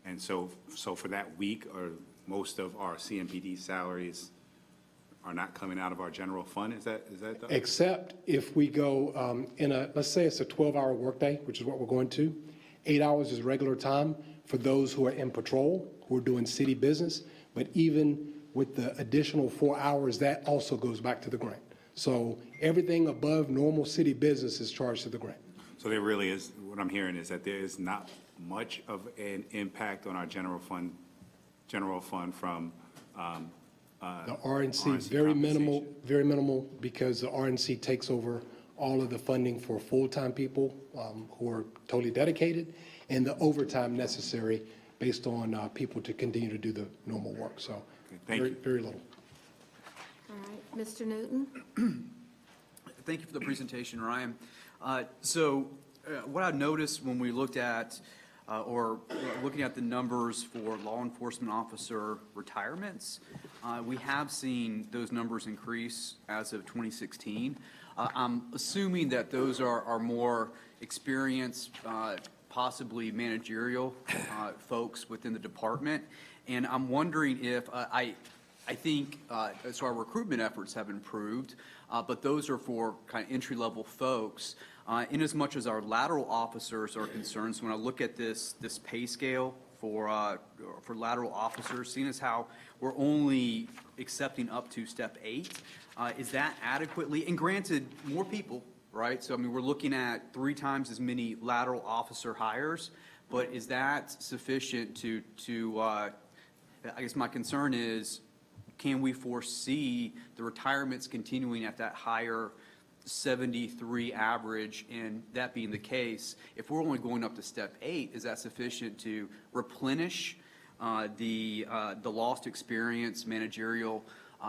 And so for that week, or most of our CMPD salaries are not coming out of our general fund, is that the? Except if we go let's say it's a 12-hour workday, which is what we're going to. 8 hours is regular time for those who are in patrol, who are doing city business. But even with the additional 4 hours, that also goes back to the grant. So everything above normal city business is charged to the grant. So there really is, what I'm hearing is that there is not much of an impact on our general fund from The RNC is very minimal because the RNC takes over all of the funding for full-time people who are totally dedicated and the overtime necessary based on people to continue to do the normal work. So Thank you. very little. all right, Mr. Newton? Thank you for the presentation, Ryan. What I noticed when we looked at looking at the numbers for law enforcement officer retirements, we have seen those numbers increase as of 2016. I'm assuming that those are more experienced, possibly managerial folks within the department. And I'm wondering if I think so our recruitment efforts have improved, but those are for kind of entry-level folks. In as much as our lateral officers are concerned, so when I look at this pay scale for lateral officers, seeing as how we're only accepting up to step 8, is that adequately, and granted, more people, right? So I mean, we're looking at 3 times as many lateral officer hires, but is that sufficient to I guess my concern is, can we foresee the retirements continuing at that higher 73 average? And that being the case, if we're only going up to step 8, is that sufficient to replenish the lost experience, managerial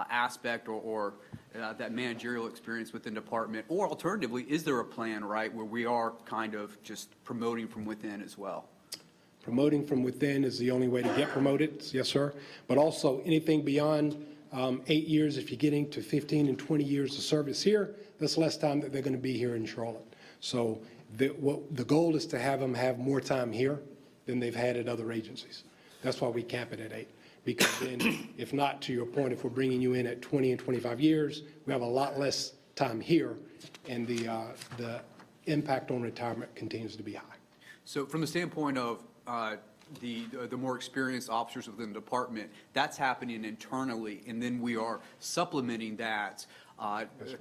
aspect, or that managerial experience within department? Or alternatively, is there a plan, right, where we are kind of just promoting from within as well? Promoting from within is the only way to get promoted, yes, sir. But also, anything beyond 8 years, if you're getting to 15 and 20 years of service here, that's less time that they're going to be here in Charlotte. So the goal is to have them have more time here than they've had at other agencies. That's why we cap it at 8. Because then, if not, to your point, if we're bringing you in at 20 and 25 years, we have a lot less time here, and the impact on retirement continues to be high. So from the standpoint of the more experienced officers within the department, that's happening internally, and then we are supplementing that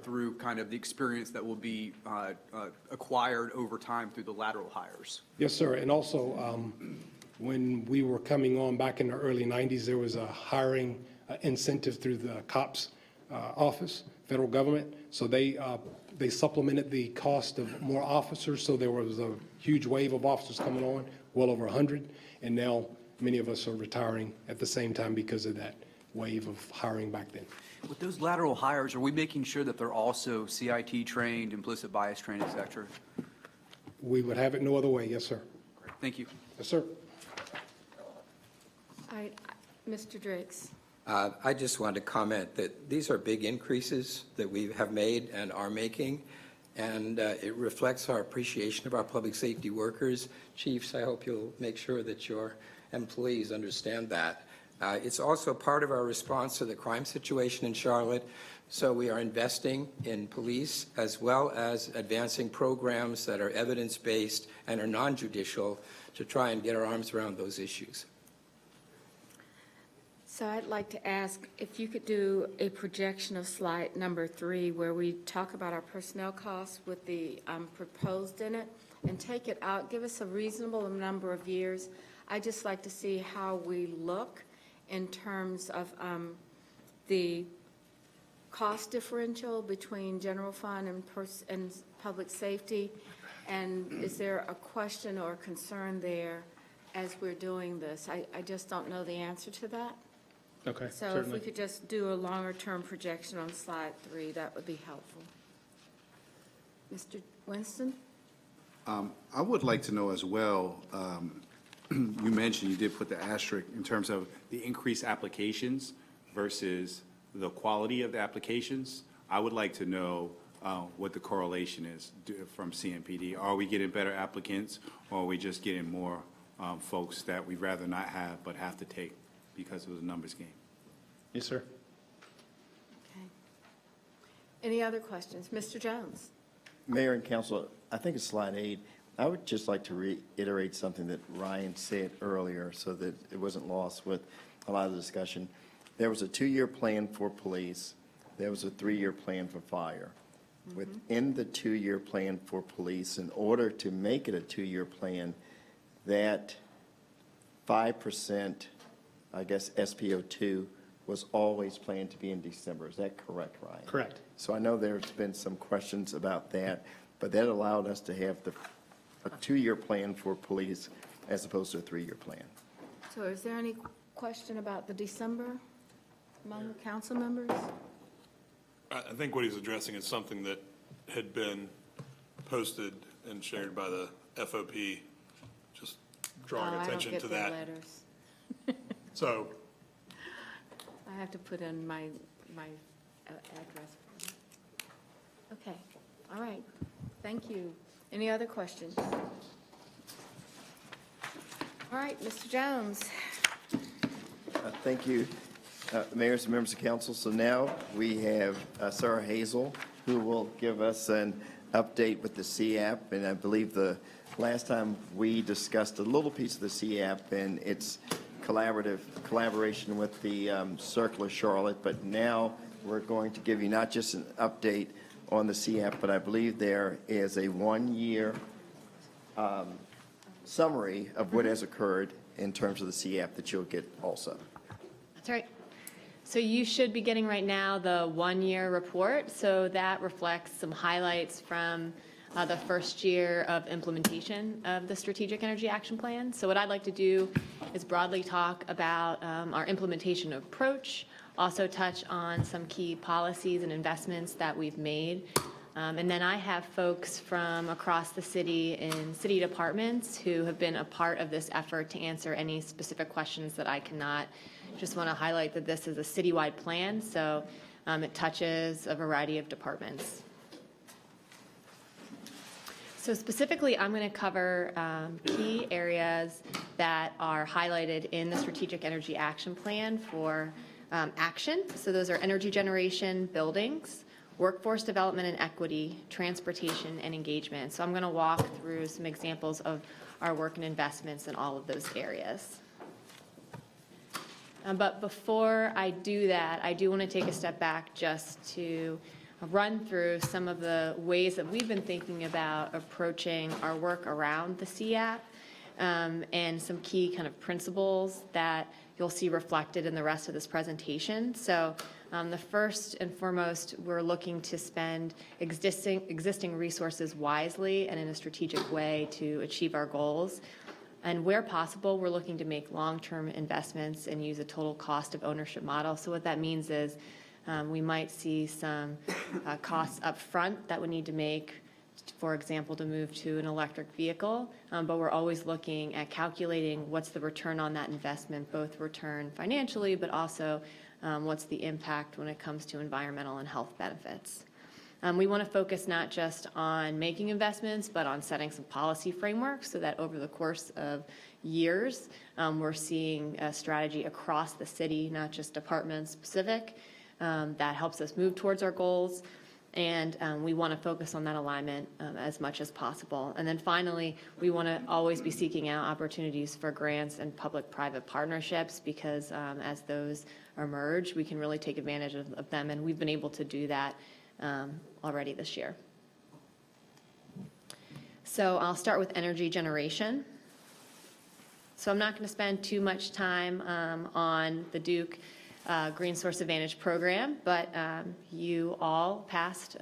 through kind of the experience that will be acquired over time through the lateral hires. Yes, sir. And also, when we were coming on back in the early 90s, there was a hiring incentive through the COPS office, federal government. So they supplemented the cost of more officers. So there was a huge wave of officers coming on, well over 100. And now many of us are retiring at the same time because of that wave of hiring back then. With those lateral hires, are we making sure that they're also CIT trained, implicit bias trained, et cetera? We would have it no other way. Yes, sir. Great. Thank you. Yes, sir. All right, Mr. Driggs. I just wanted to comment that these are big increases that we have made and are making, and it reflects our appreciation of our public safety workers. Chiefs, I hope you'll make sure that your employees understand that. It's also part of our response to the crime situation in Charlotte, so we are investing in police as well as advancing programs that are evidence-based and are non-judicial to try and get our arms around those issues. So I'd like to ask if you could do a projection of slide number 3, where we talk about our personnel costs with the proposed in it, and take it out, give us a reasonable number of years. I'd just like to see how we look in terms of the cost differential between general fund and public safety, and is there a question or concern there as we're doing this? I just don't know the answer to that. Okay, So if we could just do a longer-term projection on slide 3, that would be helpful. Mr. Winston? I would like to know as well, you mentioned, you did put the asterisk in terms of the increased applications versus the quality of the applications. I would like to know what the correlation is from CMPD. Are we getting better applicants, or are we just getting more folks that we'd rather not have but have to take because of the numbers game? Yes, sir. Okay. Any other questions? Mr. Jones? Mayor and Council, I think it's slide 8. I would just like to reiterate something that Ryan said earlier so that it wasn't lost with a lot of the discussion. There was a 2-year plan for police. There was a 3-year plan for fire. Mm-hmm. Within the 2-year plan for police, in order to make it a 2-year plan, that 5%, I guess, SPO2 was always planned to be in December. Is that correct, Ryan? Correct. So I know there's been some questions about that, but that allowed us to have a 2-year plan for police as opposed to a 3-year plan. So is there any question about the December among the council members? I think what he's addressing is something that had been posted and shared by the FOP, just drawing attention to that. I don't get their letters. So I have to put in my address. Okay, all right, thank you. Any other questions? All right, Mr. Jones. Thank you, mayors and members of council. So now we have Sarah Hazel, who will give us an update with the CAP. And I believe the last time we discussed a little piece of the CAP and its collaboration with the Circle of Charlotte. But now we're going to give you not just an update on the CAP, but I believe there is a 1-year summary of what has occurred in terms of the CAP that you'll get also. That's right. So you should be getting right now the one-year report. So that reflects some highlights from the first year of implementation of the Strategic Energy Action Plan. So what I'd like to do is broadly talk about our implementation approach, also touch on some key policies and investments that we've made. And then I have folks from across the city in city departments who have been a part of this effort to answer any specific questions that I cannot. Just want to highlight that this is a citywide plan, so it touches a variety of departments. So specifically, I'm going to cover key areas that are highlighted in the Strategic Energy Action Plan for action. So those are energy generation, buildings, workforce development and equity, transportation, and engagement. So I'm going to walk through some examples of our work and investments in all of those areas. But before I do that, I do want to take a step back just to run through some of the ways that we've been thinking about approaching our work around the CAP and some key kind of principles that you'll see reflected in the rest of this presentation. So the first and foremost, we're looking to spend existing resources wisely and in a strategic way to achieve our goals. And where possible, we're looking to make long-term investments and use a total cost of ownership model. So what that means is we might see some costs up front that we need to make, for example, to move to an electric vehicle, but we're always looking at calculating what's the return on that investment, both return financially, but also what's the impact when it comes to environmental and health benefits. We want to focus not just on making investments, but on setting some policy frameworks so that over the course of years, we're seeing a strategy across the city, not just department specific, that helps us move towards our goals. And we want to focus on that alignment as much as possible. And then finally, we want to always be seeking out opportunities for grants and public-private partnerships because as those emerge, we can really take advantage of them. And we've been able to do that already this year. So I'll start with energy generation. So I'm not going to spend too much time on the Duke Green Source Advantage program, but you all passed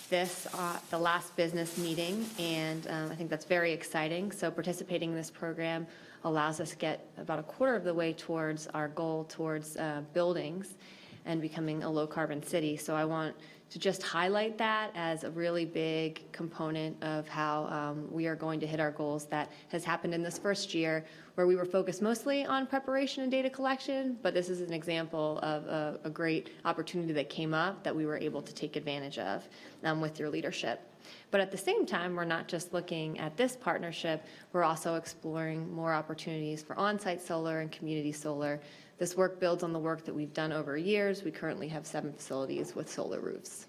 this the last business meeting, and I think that's very exciting. So participating in this program allows us to get about a quarter of the way towards our goal towards buildings and becoming a low-carbon city. So I want to just highlight that as a really big component of how we are going to hit our goals. That has happened in this first year where we were focused mostly on preparation and data collection, but this is an example of a great opportunity that came up that we were able to take advantage of with your leadership. But at the same time, we're not just looking at this partnership, we're also exploring more opportunities for on-site solar and community solar. This work builds on the work that we've done over years. We currently have 7 facilities with solar roofs.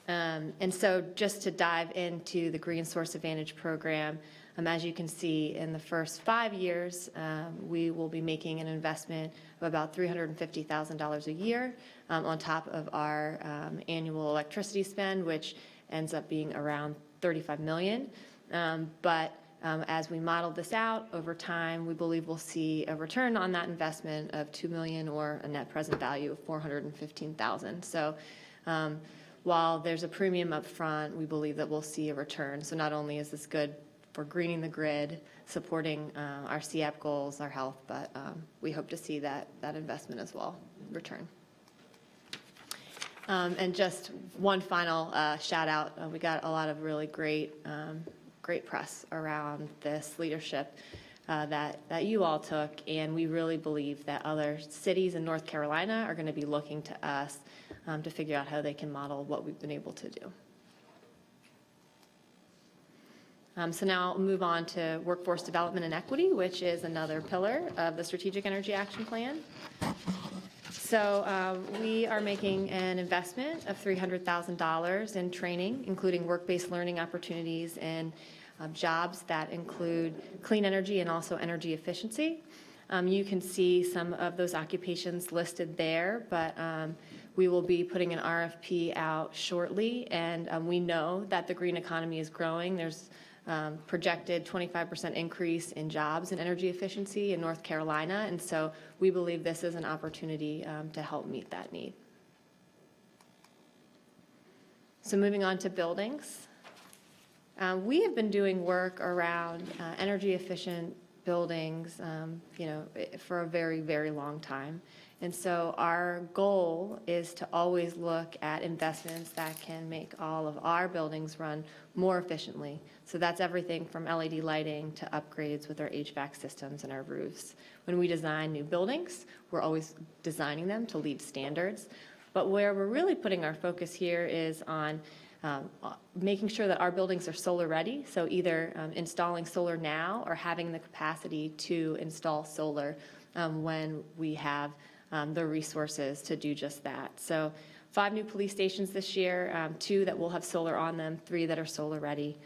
And so just to dive into the Green Source Advantage program, as you can see, in the first 5 years, we will be making an investment of about $350,000 a year on top of our annual electricity spend, which ends up being around $35 million. As we model this out over time, we believe we'll see a return on that investment of $2 million or a net present value of $415,000. So while there's a premium up front, we believe that we'll see a return. So not only is this good for greening the grid, supporting our CAP goals, our health, but we hope to see that investment as well return. And just one final shout out. We got a lot of really great press around this leadership that you all took, and we really believe that other cities in North Carolina are going to be looking to us to figure out how they can model what we've been able to do. So now I'll move on to workforce development and equity, which is another pillar of the Strategic Energy Action Plan. So we are making an investment of $300,000 in training, including work-based learning opportunities and jobs that include clean energy and also energy efficiency. You can see some of those occupations listed there, but we will be putting an RFP out shortly, and we know that the green economy is growing. There's projected 25% increase in jobs in energy efficiency in North Carolina, and so we believe this is an opportunity to help meet that need. So moving on to buildings. We have been doing work around energy efficient buildings, for a very, very long time. And so our goal is to always look at investments that can make all of our buildings run more efficiently. So that's everything from LED lighting to upgrades with our HVAC systems and our roofs. When we design new buildings, we're always designing them to LEED standards. But where we're really putting our focus here is on making sure that our buildings are solar ready. So either installing solar now or having the capacity to install solar when we have the resources to do just that. So 5 new police stations this year, 2 that will have solar on them, 3 that are solar ready,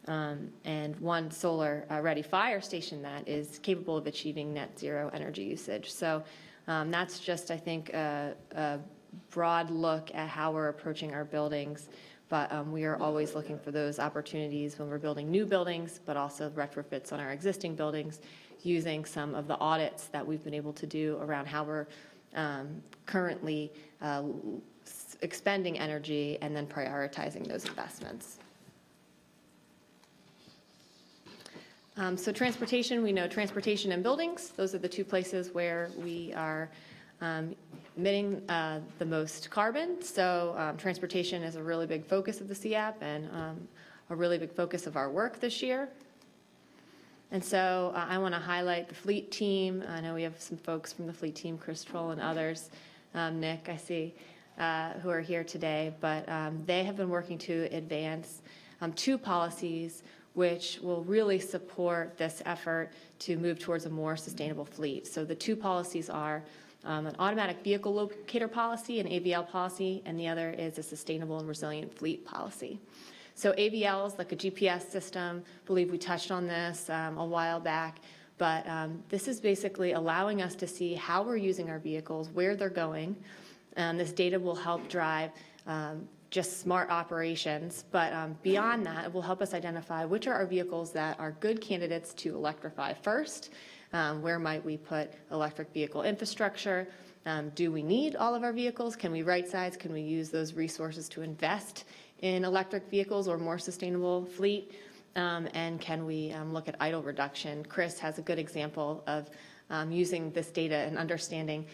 and 1 solar ready fire station that is capable of achieving net zero energy usage. So that's just, I think, a broad look at how we're approaching our buildings. But we are always looking for those opportunities when we're building new buildings, but also retrofits on our existing buildings, using some of the audits that we've been able to do around how we're currently expending energy and then prioritizing those investments. So transportation, we know transportation and buildings, those are the 2 places where we are emitting the most carbon. So transportation is a really big focus of the CAP and a really big focus of our work this year. And so I want to highlight the fleet team. I know we have some folks from the fleet team, Chris Troll and others, Nick, I see, who are here today. But they have been working to advance 2 policies which will really support this effort to move towards a more sustainable fleet. So the 2 policies are an automatic vehicle locator policy, an AVL policy, and the other is a sustainable and resilient fleet policy. So AVLs, like a GPS system, I believe we touched on this a while back, but this is basically allowing us to see how we're using our vehicles, where they're going. This data will help drive just smart operations, but beyond that, it will help us identify which are our vehicles that are good candidates to electrify first. Where might we put electric vehicle infrastructure? Do we need all of our vehicles? Can we right size? Can we use those resources to invest in electric vehicles or more sustainable fleet? And can we look at idle reduction? Chris has a good example of using this data and understanding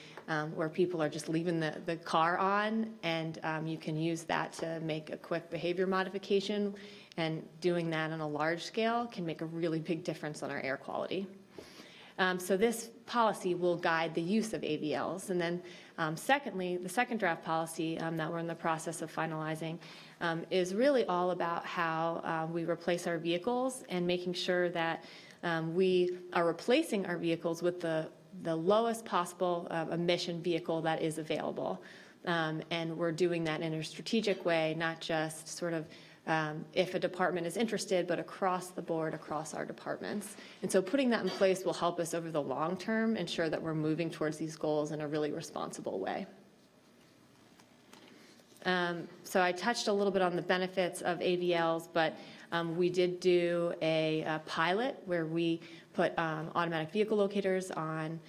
where people are just leaving the car on, and you can use that to make a quick behavior modification, and doing that on a large scale can make a really big difference on our air quality. So this policy will guide the use of AVLs. And then secondly, the second draft policy that we're in the process of finalizing is really all about how we replace our vehicles and making sure that we are replacing our vehicles with the lowest possible emission vehicle that is available. And we're doing that in a strategic way, not just sort of if a department is interested, but across the board, across our departments. And so putting that in place will help us over the long term ensure that we're moving towards these goals in a really responsible way. So I touched a little bit on the benefits of AVLs, but we did do a pilot where we put automatic vehicle locators on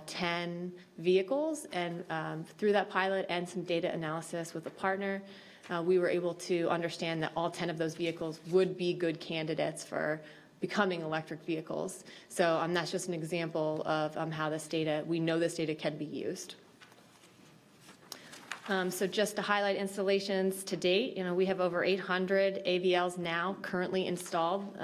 10 vehicles, and through that pilot and some data analysis with a partner, we were able to understand that all 10 of those vehicles would be good candidates for becoming electric vehicles. So that's just an example of how this data, we know this data can be used. So just to highlight installations to date, we have over 800 AVLs now currently installed.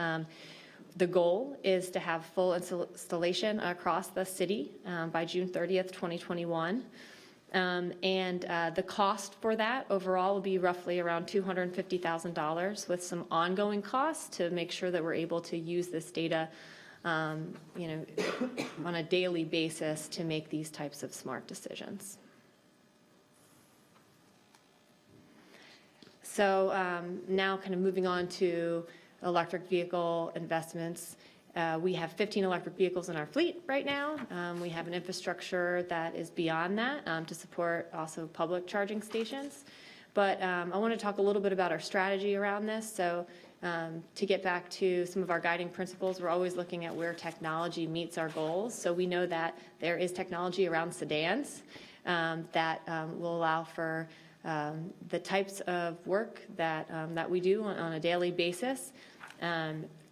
The goal is to have full installation across the city by June 30th, 2021. And the cost for that overall will be roughly around $250,000, with some ongoing costs to make sure that we're able to use this data on a daily basis to make these types of smart decisions. So now kind of moving on to electric vehicle investments. We have 15 electric vehicles in our fleet right now. We have an infrastructure that is beyond that to support also public charging stations. But I want to talk a little bit about our strategy around this. So To get back to some of our guiding principles, we're always looking at where technology meets our goals. So we know that there is technology around sedans that will allow for the types of work that we do on a daily basis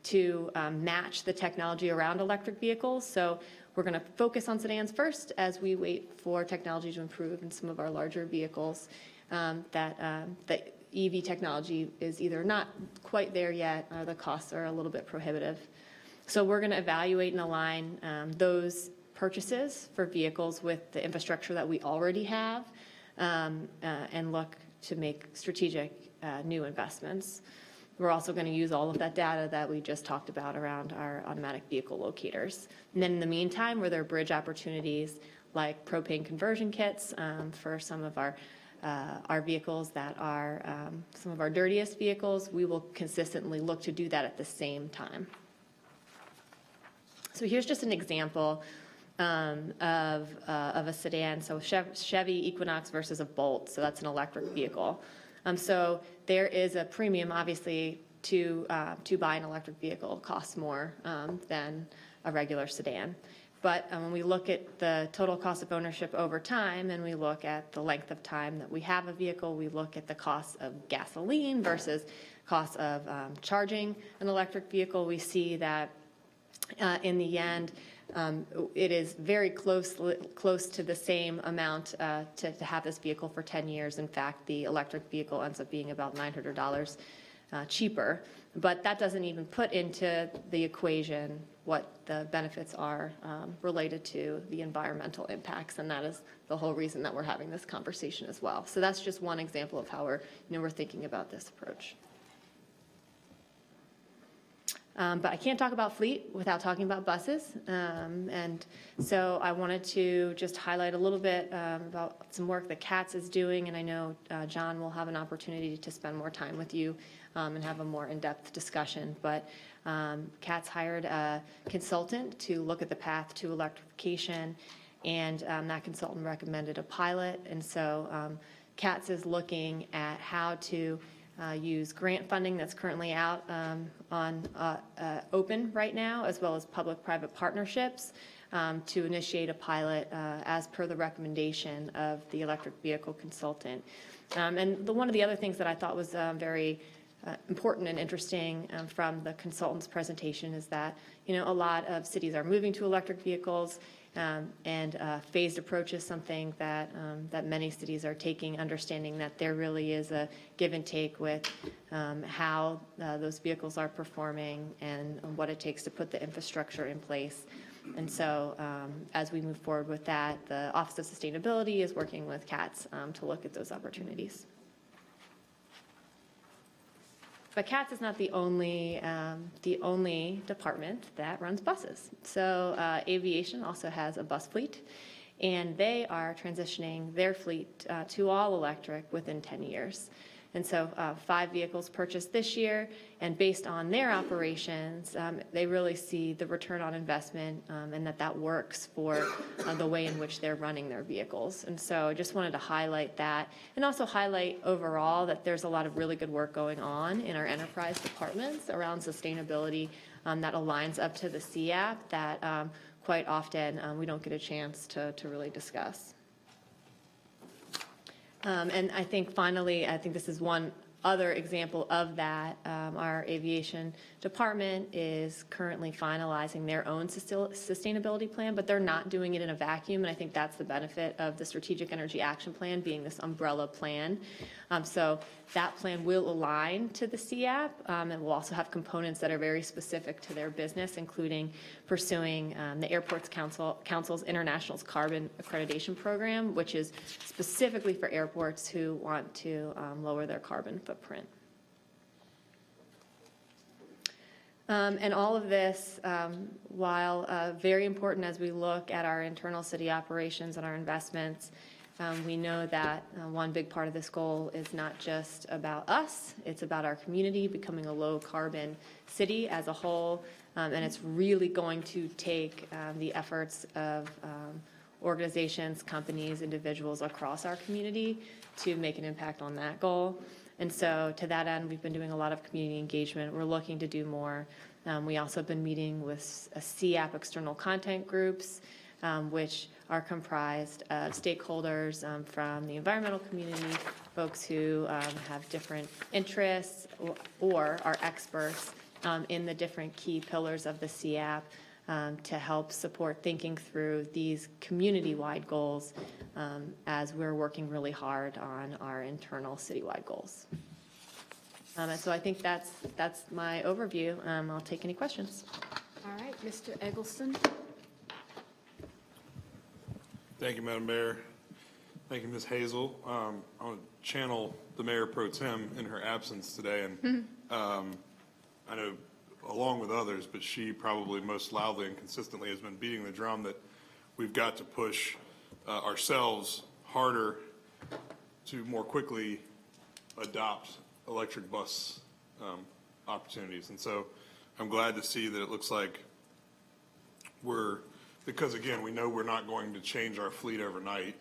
to match the technology around electric vehicles. So we're going to focus on sedans first as we wait for technology to improve in some of our larger vehicles that EV technology is either not quite there yet or the costs are a little bit prohibitive. So we're going to evaluate and align those purchases for vehicles with the infrastructure that we already have and look to make strategic new investments. We're also going to use all of that data that we just talked about around our automatic vehicle locators. And then in the meantime, where there are bridge opportunities like propane conversion kits for some of our vehicles that are some of our dirtiest vehicles, we will consistently look to do that at the same time. So here's just an example of a sedan. So Chevy Equinox versus a Bolt. So that's an electric vehicle. So there is a premium, obviously, to buy an electric vehicle. It costs more than a regular sedan. But when we look at the total cost of ownership over time and we look at the length of time that we have a vehicle, we look at the cost of gasoline versus cost of charging an electric vehicle, we see that in the end, it is very close to the same amount to have this vehicle for 10 years. In fact, the electric vehicle ends up being about $900 cheaper. But that doesn't even put into the equation what the benefits are related to the environmental impacts, and that is the whole reason that we're having this conversation as well. So that's just one example of how we're thinking about this approach. But I can't talk about fleet without talking about buses. And so I wanted to just highlight a little bit about some work that CATS is doing. And I know John will have an opportunity to spend more time with you and have a more in-depth discussion. But CATS hired a consultant to look at the path to electrification. And that consultant recommended a pilot. And so CATS is looking at how to use grant funding that's currently out on open right now, as well as public-private partnerships to initiate a pilot as per the recommendation of the electric vehicle consultant. And one of the other things that I thought was very important and interesting from the consultant's presentation is that, a lot of cities are moving to electric vehicles. And phased approach is something that many cities are taking, understanding that there really is a give and take with how those vehicles are performing and what it takes to put the infrastructure in place. And so as we move forward with that, the Office of Sustainability is working with CATS to look at those opportunities. But CATS is not the only department that runs buses. So aviation also has a bus fleet, and they are transitioning their fleet to all electric within 10 years. And so 5 vehicles purchased this year, and based on their operations, they really see the return on investment and that works for the way in which they're running their vehicles. And so I just wanted to highlight that and also highlight overall that there's a lot of really good work going on in our enterprise departments around sustainability that aligns up to the CAP that quite often we don't get a chance to really discuss. And I think finally, this is one other example of that. Our aviation department is currently finalizing their own sustainability plan, but they're not doing it in a vacuum. And I think that's the benefit of the Strategic Energy Action Plan being this umbrella plan. So that plan will align to the CAP and will also have components that are very specific to their business, including pursuing the Airports Council's International Carbon Accreditation Program, which is specifically for airports who want to lower their carbon footprint. And all of this, while very important as we look at our internal city operations and our investments, we know that one big part of this goal is not just about us, it's about our community becoming a low-carbon city as a whole, and it's really going to take the efforts of organizations, companies, individuals across our community to make an impact on that goal. And so to that end, we've been doing a lot of community engagement. We're looking to do more. We also have been meeting with CAP external content groups, which are comprised of stakeholders from the environmental community, folks who have different interests or are experts in the different key pillars of the CAP to help support thinking through these community-wide goals as we're working really hard on our internal citywide goals. And so I think that's my overview. I'll take any questions. All right, Mr. Eggleston. Thank you, Madam Mayor. Thank you, Ms. Hazel. I want to channel the Mayor Pro Tem in her absence today, and I know along with others, but she probably most loudly and consistently has been beating the drum that we've got to push ourselves harder to more quickly adopt electric bus opportunities. And so I'm glad to see that it looks like because again, we know we're not going to change our fleet overnight.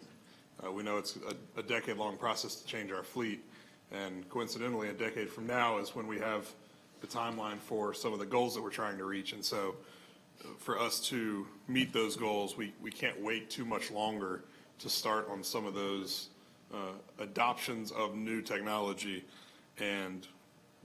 We know it's a decade-long process to change our fleet. And coincidentally, a decade from now is when we have the timeline for some of the goals that we're trying to reach. And so for us to meet those goals, we can't wait too much longer to start on some of those adoptions of new technology. And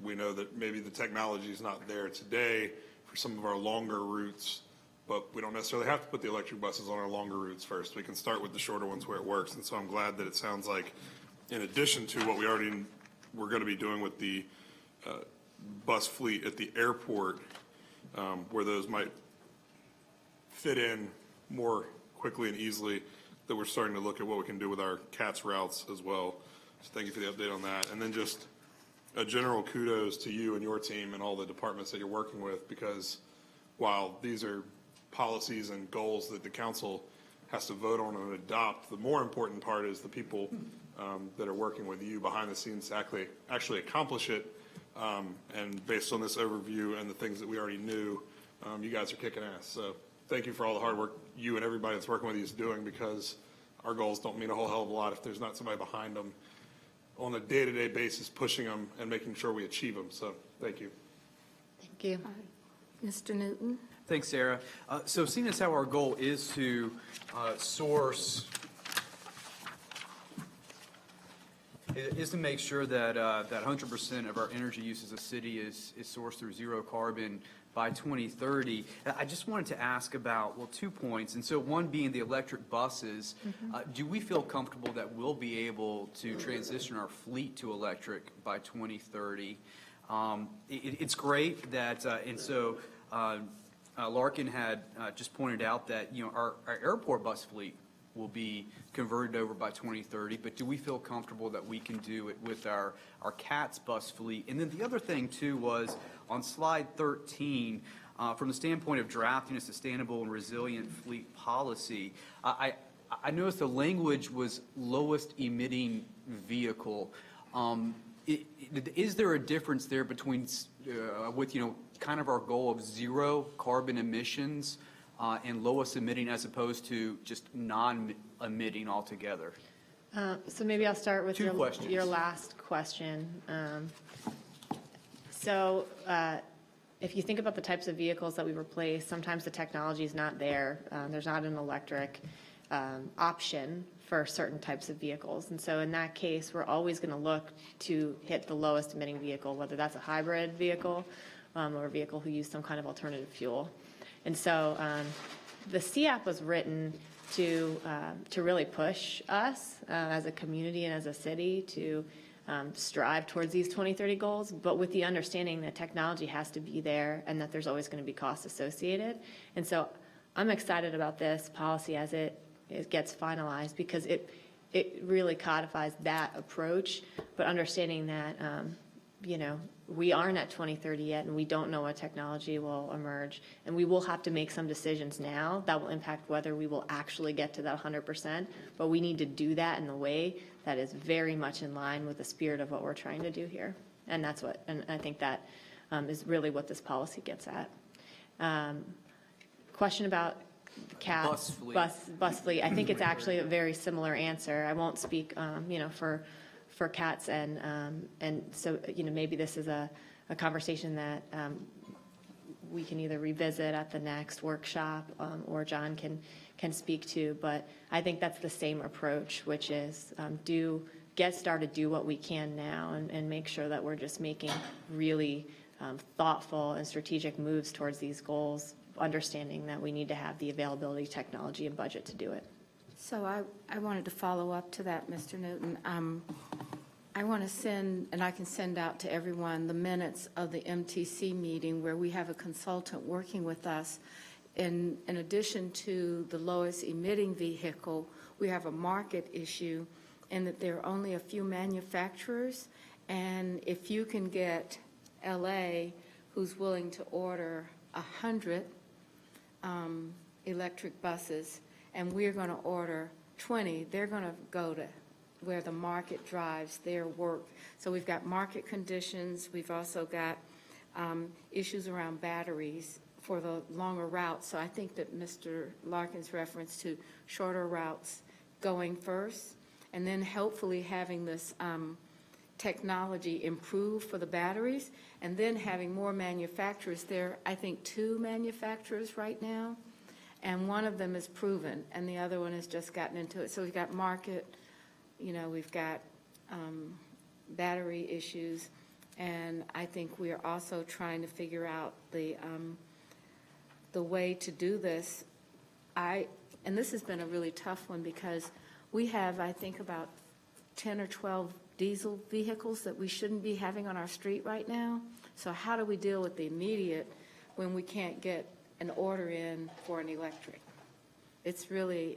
we know that maybe the technology is not there today for some of our longer routes, but we don't necessarily have to put the electric buses on our longer routes first. We can start with the shorter ones where it works. And so I'm glad that it sounds like, in addition to what we're going to be doing with the bus fleet at the airport, where those might fit in more quickly and easily, that we're starting to look at what we can do with our CATS routes as well. So thank you for the update on that. And then just a general kudos to you and your team and all the departments that you're working with, because while these are policies and goals that the council has to vote on and adopt, the more important part is the people that are working with you behind the scenes to actually accomplish it. And based on this overview and the things that we already knew, you guys are kicking ass. So thank you for all the hard work you and everybody that's working with you is doing, because our goals don't mean a whole hell of a lot if there's not somebody behind them on a day-to-day basis pushing them and making sure we achieve them. So thank you. Thank you. Mr. Newton. Thanks, Sarah. So seeing as how our goal is to source, is to make sure that that 100% of our energy use as a city is sourced through zero carbon by 2030. I just wanted to ask about, well, 2 points. And so one being the electric buses. Do we feel comfortable that we'll be able to transition our fleet to electric by 2030? It's great that, and so Larkin had just pointed out that, our airport bus fleet will be converted over by 2030, but do we feel comfortable that we can do it with our CATS bus fleet? And then the other thing, too, was on slide 13, from the standpoint of drafting a sustainable and resilient fleet policy, I noticed the language was lowest emitting vehicle. Is there a difference there between, with, kind of our goal of zero carbon emissions and lowest emitting as opposed to just non-emitting altogether? So maybe I'll start with your last question. So if you think about the types of vehicles that we replace, sometimes the technology is not there. There's not an electric option for certain types of vehicles. And so in that case, we're always going to look to hit the lowest emitting vehicle, whether that's a hybrid vehicle or a vehicle who use some kind of alternative fuel. And so the CAP was written to really push us as a community and as a city to strive towards these 2030 goals, but with the understanding that technology has to be there and that there's always going to be costs associated. And so I'm excited about this policy as it gets finalized, because it really codifies that approach, but understanding that, we aren't at 2030 yet, and we don't know what technology will emerge, and we will have to make some decisions now that will impact whether we will actually get to that 100%, but we need to do that in a way that is very much in line with the spirit of what we're trying to do here. And and I think that is really what this policy gets at. Question about bus fleet. I think it's actually a very similar answer. I won't speak, for CATS, and so, maybe this is a conversation that we can either revisit at the next workshop, or John can speak to, but I think that's the same approach, which is get started, do what we can now, and make sure that we're just making really thoughtful and strategic moves towards these goals, understanding that we need to have the availability, technology, and budget to do it. So I wanted to follow up to that, Mr. Newton. I want to send, and I can send out to everyone, the minutes of the MTC meeting where we have a consultant working with us. In addition to the lowest emitting vehicle, we have a market issue in that there are only a few manufacturers. And if you can get LA, who's willing to order 100 electric buses, and we're going to order 20, they're going to go to where the market drives their work. So we've got market conditions. We've also got issues around batteries for the longer routes. So I think that Mr. Larkin's reference to shorter routes going first, and then hopefully having this technology improve for the batteries, and then having more manufacturers. There are, I think, 2 manufacturers right now, and one of them is proven, and the other one has just gotten into it. So we've got market, we've got battery issues, and I think we are also trying to figure out the way to do this. And this has been a really tough one because we have, I think, about 10 or 12 diesel vehicles that we shouldn't be having on our street right now. So how do we deal with the immediate when we can't get an order in for an electric? It's really,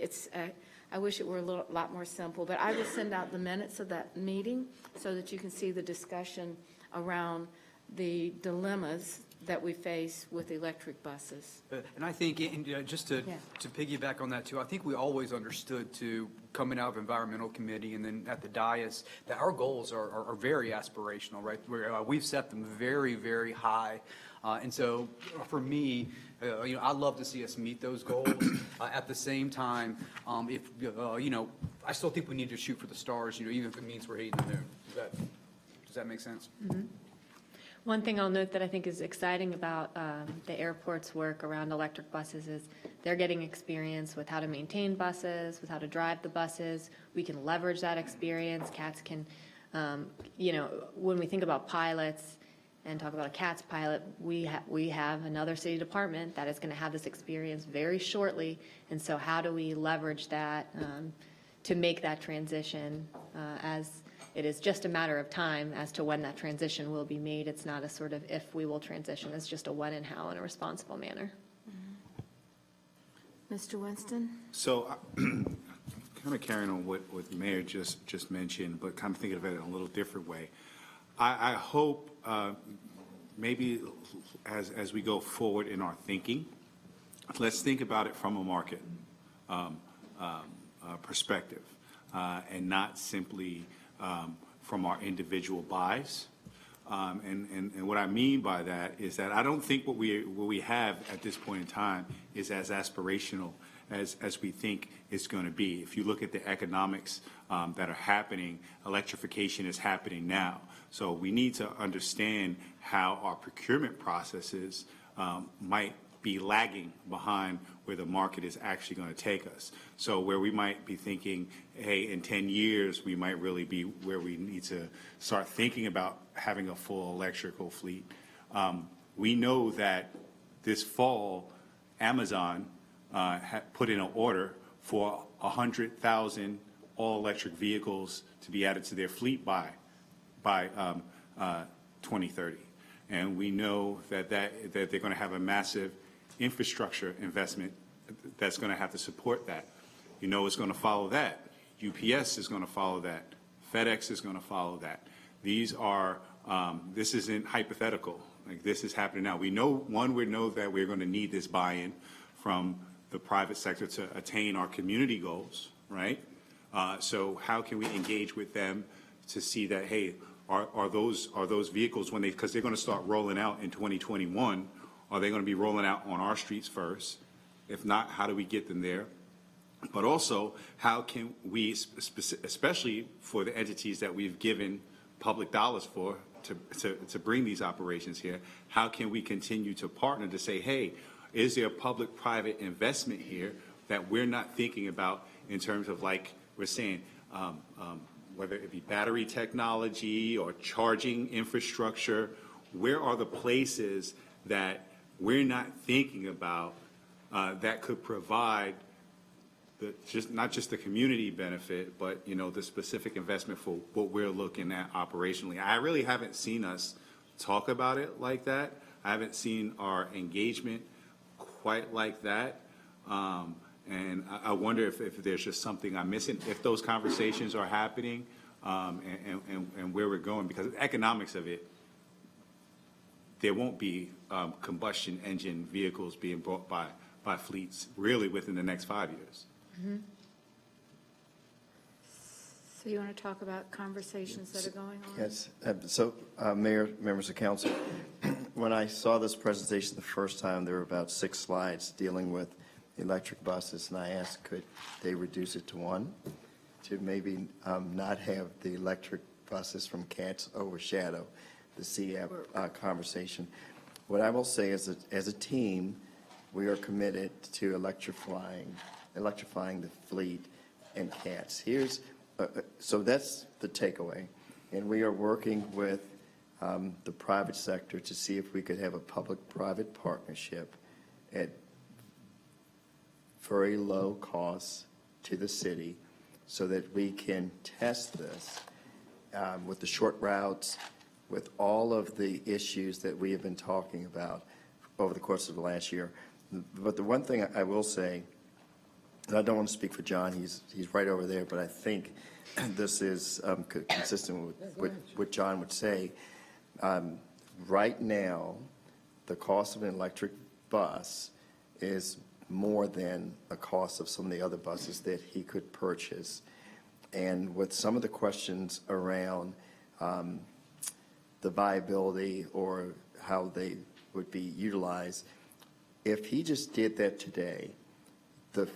I wish it were a lot more simple, but I will send out the minutes of that meeting so that you can see the discussion around the dilemmas that we face with electric buses. And I think, just to piggyback on that too, I think we always understood too, coming out of environmental committee and then at the dais, that our goals are very aspirational, right? We've set them very, very high. And so for me, I'd love to see us meet those goals. At the same time, I still think we need to shoot for the stars, even if it means we're hitting the moon. Does that make sense? Mm-hmm. One thing I'll note that I think is exciting about the airport's work around electric buses is they're getting experience with how to maintain buses, with how to drive the buses. We can leverage that experience. CATS can, when we think about pilots and talk about a CATS pilot, we have another city department that is going to have this experience very shortly. And so how do we leverage that to make that transition as it is just a matter of time as to when that transition will be made. It's not a sort of if we will transition. It's just a when and how in a responsible manner. Mr. Winston? So kind of carrying on what the mayor just mentioned, but kind of thinking of it in a little different way. I hope maybe as we go forward in our thinking, let's think about it from a market perspective and not simply from our individual buys. And what I mean by that is that I don't think what we have at this point in time is as aspirational as we think it's going to be. If you look at the economics that are happening, electrification is happening now. So we need to understand how our procurement processes might be lagging behind where the market is actually going to take us. So where we might be thinking, hey, in 10 years, we might really be where we need to start thinking about having a full electrical fleet. We know that this fall, Amazon put in an order for 100,000 all-electric vehicles to be added to their fleet by 2030. And we know that they're going to have a massive infrastructure investment that's going to have to support that. It's going to follow that. UPS is going to follow that. FedEx is going to follow that. These are, this isn't hypothetical. Like, this is happening now. We know that we're going to need this buy-in from the private sector to attain our community goals, right? So how can we engage with them to see that, hey, are those vehicles, because they're going to start rolling out in 2021, are they going to be rolling out on our streets first? If not, how do we get them there? But also, how can we, especially for the entities that we've given public dollars for to bring these operations here, how can we continue to partner to say, hey, is there a public-private investment here that we're not thinking about in terms of, like we're saying, whether it be battery technology or charging infrastructure, where are the places that we're not thinking about that could provide not just the community benefit, but, you know, the specific investment for what we're looking at operationally. I really haven't seen us talk about it like that. I haven't seen our engagement quite like that. And I wonder if there's just something I'm missing, if those conversations are happening, and where we're going, because the economics of it, there won't be combustion engine vehicles being brought by fleets really within the next 5 years. So you want to talk about conversations that are going on? Yes, so Mayor, members of council, when I saw this presentation the first time, there were about 6 slides dealing with electric buses, and I asked, could they reduce it to 1, to maybe not have the electric buses from CATS overshadow the CAP conversation. What I will say is that as a team, we are committed to electrifying the fleet and CATS. So that's the takeaway. And we are working with the private sector to see if we could have a public-private partnership at very low cost to the city so that we can test this with the short routes, with all of the issues that we have been talking about over the course of the last year. But the one thing I will say, and I don't want to speak for John, he's right over there, but I think this is consistent with what John would say. Right now, the cost of an electric bus is more than the cost of some of the other buses that he could purchase. And with some of the questions around the viability or how they would be utilized, if he just did that today, the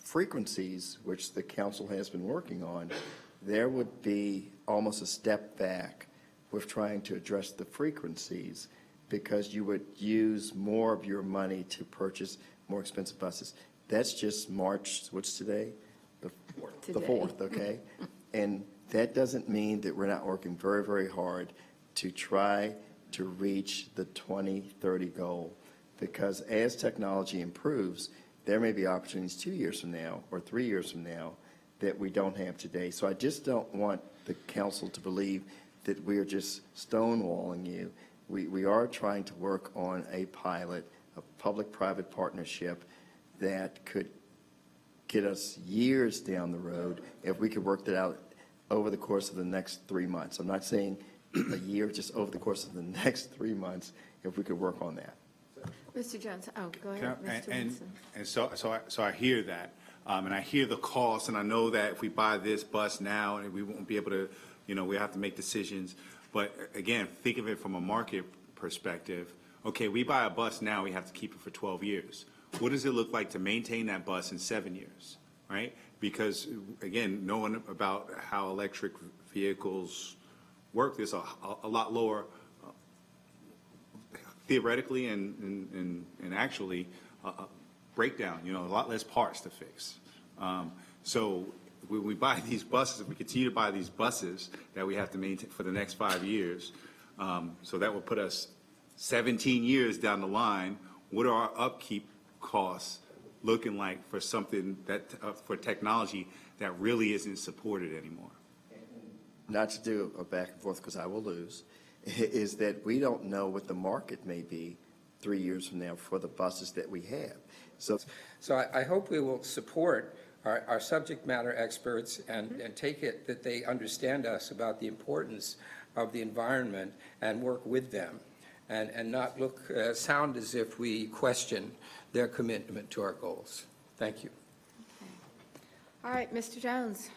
frequencies, which the council has been working on, there would be almost a step back with trying to address the frequencies, because you would use more of your money to purchase more expensive buses. That's just March, what's today? The 4th, okay? And that doesn't mean that we're not working very, very hard to try to reach the 2030 goal, because as technology improves, there may be opportunities 2 years from now or 3 years from now that we don't have today. So I just don't want the council to believe that we are just stonewalling you. We are trying to work on a pilot, a public-private partnership that could get us years down the road if we could work that out over the course of the next 3 months. I'm not saying a year, just over the course of the next 3 months, if we could work on that. Mr. Jones, go ahead, Mr. Wilson. And so I hear that, and I hear the cost, and I know that if we buy this bus now, and we won't be able to, you know, we have to make decisions. But again, think of it from a market perspective. Okay, we buy a bus now, we have to keep it for 12 years. What does it look like to maintain that bus in 7 years, right? Because again, knowing about how electric vehicles work, there's a lot lower theoretically and actually breakdown, you know, a lot less parts to fix. So when we buy these buses, if we continue to buy these buses that we have to maintain for the next 5 years, so that would put us 17 years down the line. What are our upkeep costs looking like for something that, for technology that really isn't supported anymore? Not to do a back and forth because I will lose, is that we don't know what the market may be 3 years from now for the buses that we have. So I hope we will support our subject matter experts and take it that they understand us about the importance of the environment and work with them and not sound as if we question their commitment to our goals. Thank you. Okay. All right, Mr. Jones,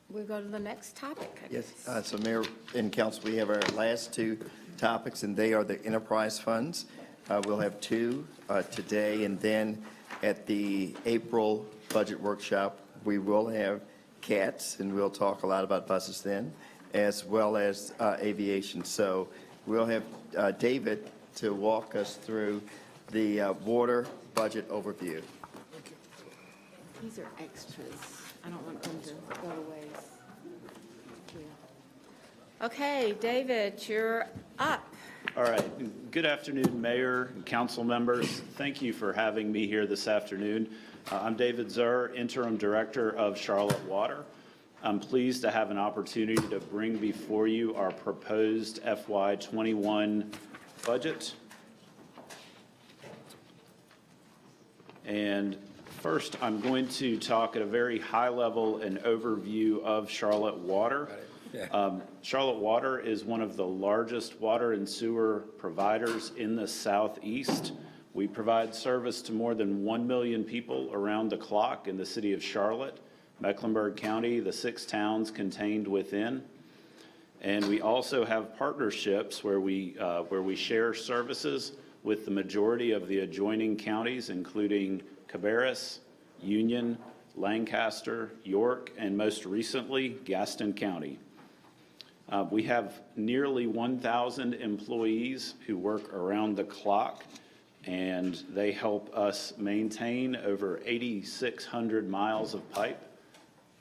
we'll go to the next topic, I guess. yes, so Mayor and Council, we have our last 2 topics, and they are the enterprise funds. We'll have 2 today, and then at the April budget workshop. We will have CATs, and we'll talk a lot about buses then, as well as aviation. So we'll have David to walk us through the water budget overview. These are extras. I don't want them to go to waste. Okay, David, you're up. All right. Good afternoon, Mayor and council members. Thank you for having me here this afternoon. I'm David Zur, Interim Director of Charlotte Water. I'm pleased to have an opportunity to bring before you our proposed FY21 budget. And first, I'm going to talk at a very high level an overview of Charlotte Water. Charlotte Water is one of the largest water and sewer providers in the Southeast. We provide service to more than 1 million people around the clock in the city of Charlotte, Mecklenburg County, the 6 towns contained within. And we also have partnerships where we share services with the majority of the adjoining counties, including Cabarrus, Union, Lancaster, York, and most recently, Gaston County. We have nearly 1,000 employees who work around the clock, and they help us maintain over 8,600 miles of pipe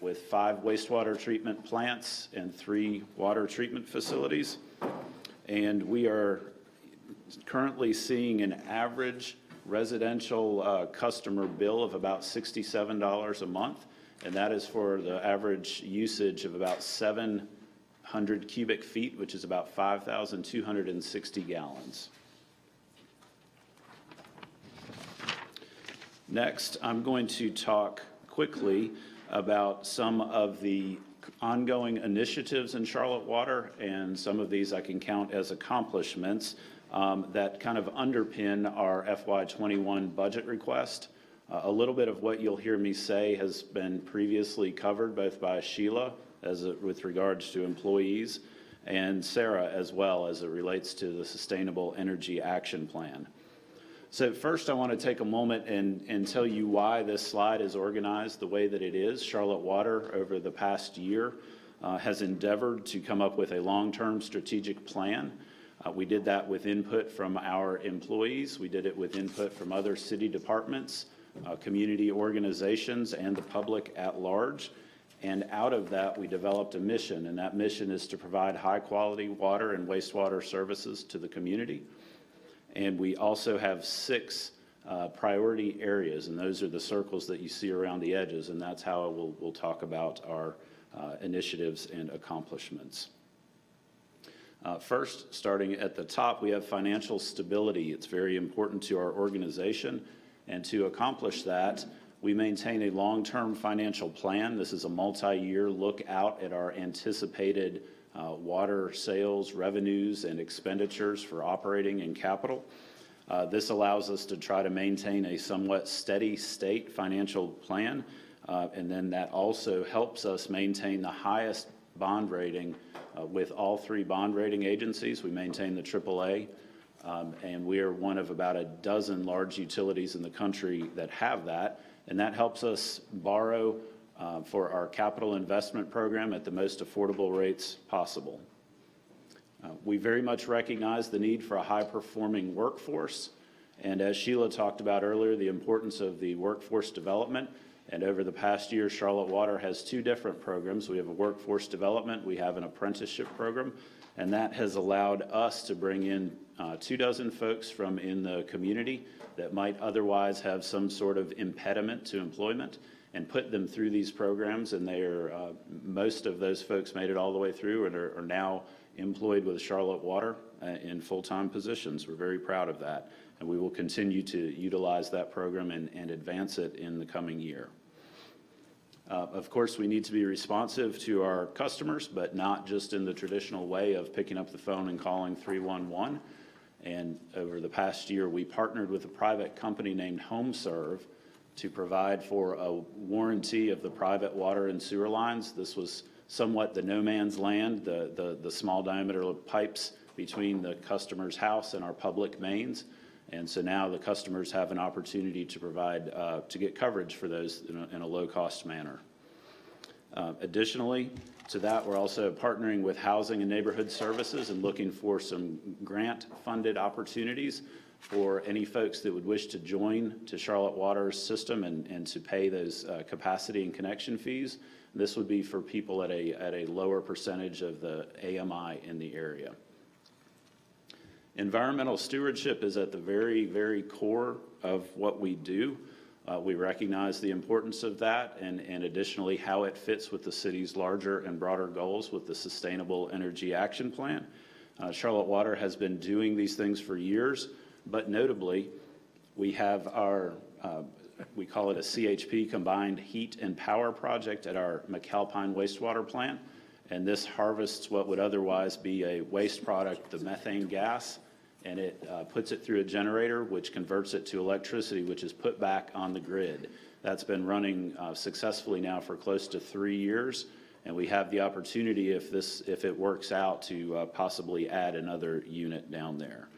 with 5 wastewater treatment plants and 3 water treatment facilities. And we are currently seeing an average residential customer bill of about $67 a month, and that is for the average usage of about 700 cubic feet, which is about 5,260 gallons. Next, I'm going to talk quickly about some of the ongoing initiatives in Charlotte Water, and some of these I can count as accomplishments that kind of underpin our FY21 budget request. A little bit of what you'll hear me say has been previously covered both by Sheila with regards to employees, and Sarah as well as it relates to the Sustainable Energy Action Plan. So first I want to take a moment and tell you why this slide is organized the way that it is. Charlotte Water over the past year has endeavored to come up with a long-term strategic plan. We did that with input from our employees. We did it with input from other city departments, community organizations, and the public at large. And out of that, we developed a mission, and that mission is to provide high-quality water and wastewater services to the community. And we also have 6 priority areas, and those are the circles that you see around the edges, and that's how we'll talk about our initiatives and accomplishments. First, starting at the top, we have financial stability. It's very important to our organization, and to accomplish that, we maintain a long-term financial plan. This is a multi-year look out at our anticipated water sales, revenues, and expenditures for operating and capital. This allows us to try to maintain a somewhat steady state financial plan, and then that also helps us maintain the highest bond rating with all 3 bond rating agencies. We maintain the AAA, and we are one of about a dozen large utilities in the country that have that, and that helps us borrow for our capital investment program at the most affordable rates possible. We very much recognize the need for a high-performing workforce, and as Sheila talked about earlier, the importance of the workforce development. And over the past year, Charlotte Water has 2 different programs. We have a workforce development, we have an apprenticeship program, and that has allowed us to bring in 24 folks from in the community that might otherwise have some sort of impediment to employment, and put them through these programs, and most of those folks made it all the way through and are now employed with Charlotte Water in full-time positions. We're very proud of that, and we will continue to utilize that program and advance it in the coming year. Of course, we need to be responsive to our customers, but not just in the traditional way of picking up the phone and calling 311. And over the past year, we partnered with a private company named HomeServe to provide for a warranty of the private water and sewer lines. This was somewhat the no man's land, the small diameter pipes between the customer's house and our public mains. And so now the customers have an opportunity to provide, to get coverage for those in a low-cost manner. Additionally to that, we're also partnering with Housing and Neighborhood Services and looking for some grant-funded opportunities for any folks that would wish to join to Charlotte Water's system and to pay those capacity and connection fees. This would be for people at a lower percentage of the AMI in the area. Environmental stewardship is at the very, very core of what we do. We recognize the importance of that and additionally how it fits with the city's larger and broader goals with the Sustainable Energy Action Plan. Charlotte Water has been doing these things for years, but notably, we have our, we call it a CHP, Combined Heat and Power Project at our McAlpine wastewater plant. And this harvests what would otherwise be a waste product, the methane gas, and it puts it through a generator, which converts it to electricity, which is put back on the grid. That's been running successfully now for close to 3 years, and we have the opportunity, if it works out, to possibly add another unit down there.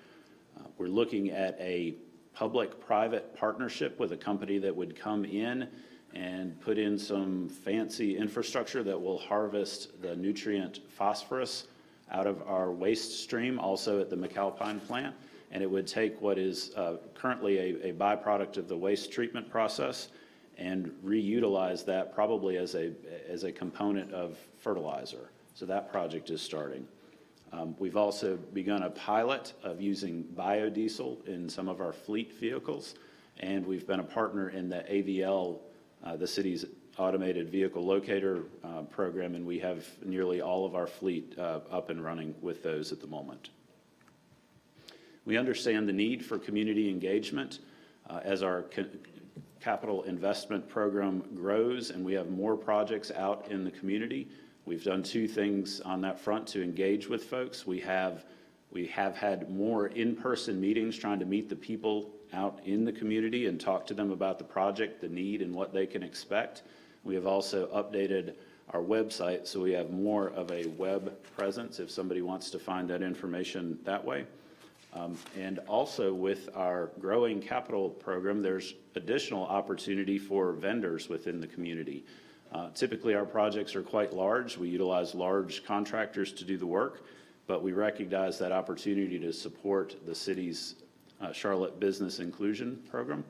We're looking at a public-private partnership with a company that would come in and put in some fancy infrastructure that will harvest the nutrient phosphorus out of our waste stream, also at the McAlpine plant. And it would take what is currently a byproduct of the waste treatment process and reutilize that probably as a component of fertilizer. So that project is starting. We've also begun a pilot of using biodiesel in some of our fleet vehicles, and we've been a partner in the AVL, the city's automated vehicle locator program, and we have nearly all of our fleet up and running with those at the moment. We understand the need for community engagement as our capital investment program grows and we have more projects out in the community. We've done 2 things on that front to engage with folks. We have had more in-person meetings trying to meet the people out in the community and talk to them about the project, the need, and what they can expect. We have also updated our website, so we have more of a web presence if somebody wants to find that information that way. And also with our growing capital program, there's additional opportunity for vendors within the community. Typically, our projects are quite large. We utilize large contractors to do the work, but we recognize that opportunity to support the city's Charlotte Business Inclusion Program.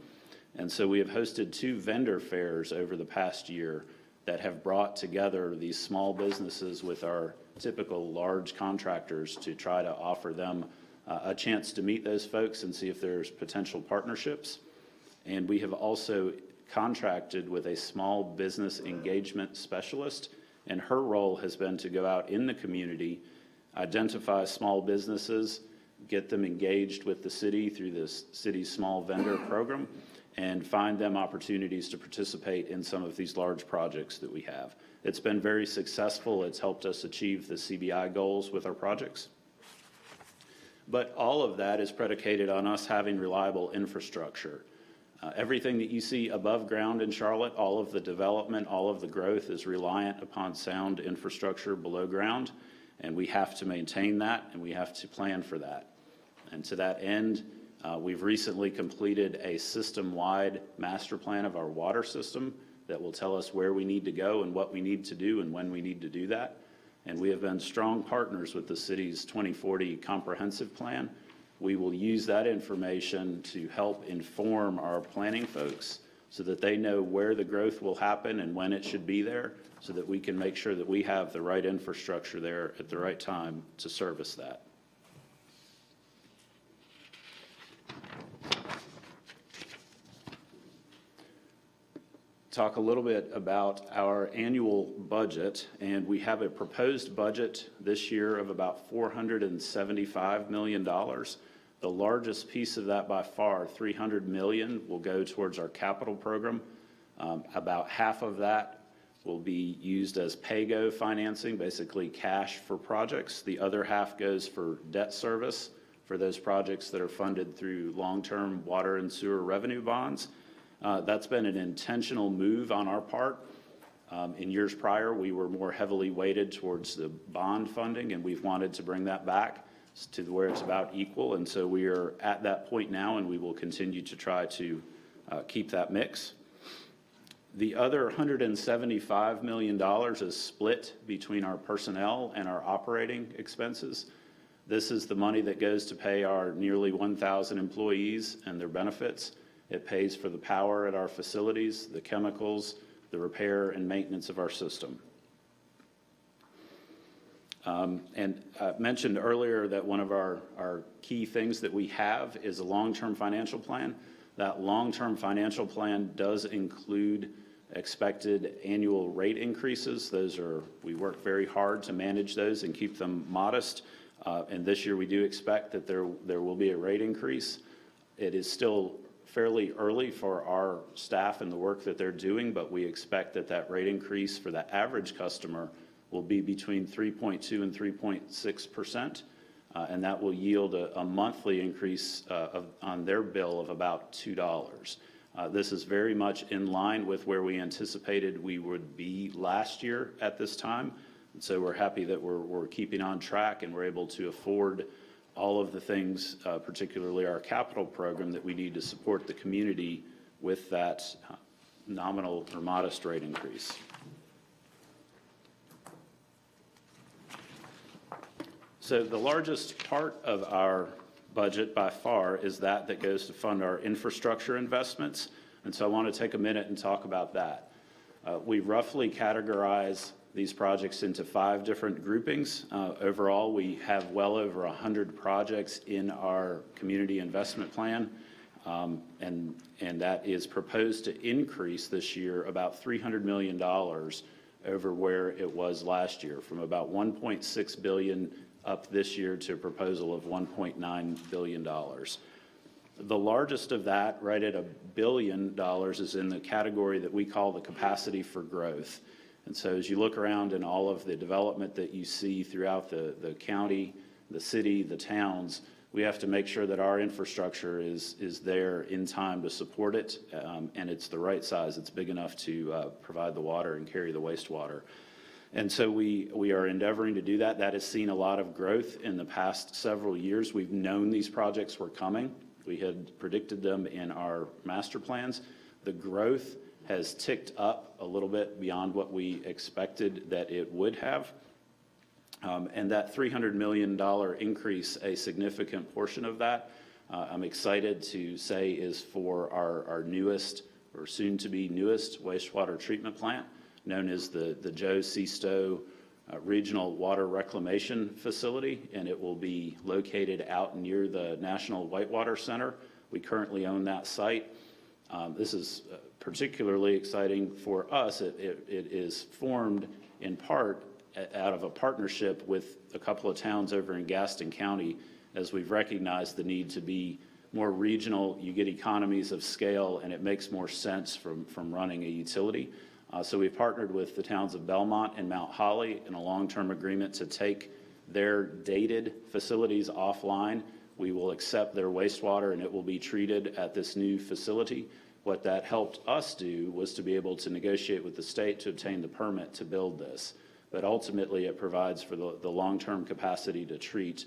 And so we have hosted 2 vendor fairs over the past year that have brought together these small businesses with our typical large contractors to try to offer them a chance to meet those folks and see if there's potential partnerships. And we have also contracted with a small business engagement specialist, and her role has been to go out in the community, identify small businesses, get them engaged with the city through this city's small vendor program, and find them opportunities to participate in some of these large projects that we have. It's been very successful. It's helped us achieve the CBI goals with our projects. But all of that is predicated on us having reliable infrastructure. Everything that you see above ground in Charlotte, all of the development, all of the growth is reliant upon sound infrastructure below ground, and we have to maintain that, and we have to plan for that. And to that end, we've recently completed a system-wide master plan of our water system that will tell us where we need to go and what we need to do and when we need to do that. And we have been strong partners with the city's 2040 comprehensive plan. We will use that information to help inform our planning folks so that they know where the growth will happen and when it should be there, so that we can make sure that we have the right infrastructure there at the right time to service that. Talk a little bit about our annual budget, and we have a proposed budget this year of about $475 million. The largest piece of that by far, $300 million, will go towards our capital program. About half of that will be used as pay-go financing, basically cash for projects. The other half goes for debt service for those projects that are funded through long-term water and sewer revenue bonds. That's been an intentional move on our part. In years prior, we were more heavily weighted towards the bond funding, and we've wanted to bring that back. to where it's about equal. And so we are at that point now, and we will continue to try to keep that mix. The other $175 million is split between our personnel and our operating expenses. This is the money that goes to pay our nearly 1,000 employees and their benefits. It pays for the power at our facilities, the chemicals, the repair and maintenance of our system. And I mentioned earlier that one of our key things that we have is a long-term financial plan. That long-term financial plan does include expected annual rate increases. We work very hard to manage those and keep them modest. And this year we do expect that there will be a rate increase. It is still fairly early for our staff and the work that they're doing, but we expect that rate increase for the average customer will be between 3.2 and 3.6%, and that will yield a monthly increase on their bill of about $2. This is very much in line with where we anticipated we would be last year at this time, and so we're happy that we're keeping on track and we're able to afford all of the things, particularly our capital program, that we need to support the community with that nominal or modest rate increase. So the largest part of our budget by far is that goes to fund our infrastructure investments. And so I want to take a minute and talk about that. We roughly categorize these projects into 5 different groupings. Overall, we have well over 100 projects in our community investment plan. And that is proposed to increase this year about $300 million over where it was last year, from about $1.6 billion up this year to a proposal of $1.9 billion. The largest of that, right at $1 billion, is in the category that we call the capacity for growth. And so as you look around in all of the development that you see throughout the county, the city, the towns, we have to make sure that our infrastructure is there in time to support it, and it's the right size. It's big enough to provide the water and carry the wastewater. And so we are endeavoring to do that. That has seen a lot of growth in the past several years. We've known these projects were coming. We had predicted them in our master plans. The growth has ticked up a little bit beyond what we expected that it would have. And that $300 million increase, a significant portion of that, I'm excited to say, is for our newest, or soon-to-be newest, wastewater treatment plant, known as the Joe C. Stowe Regional Water Reclamation Facility, and it will be located out near the National Whitewater Center. We currently own that site. This is particularly exciting for us. It is formed in part out of a partnership with a couple of towns over in Gaston County, as we've recognized the need to be more regional. You get economies of scale, and it makes more sense from running a utility. So we've partnered with the towns of Belmont and Mount Holly in a long-term agreement to take their dated facilities offline. We will accept their wastewater, and it will be treated at this new facility. What that helped us do was to be able to negotiate with the state to obtain the permit to build this. But ultimately, it provides for the long-term capacity to treat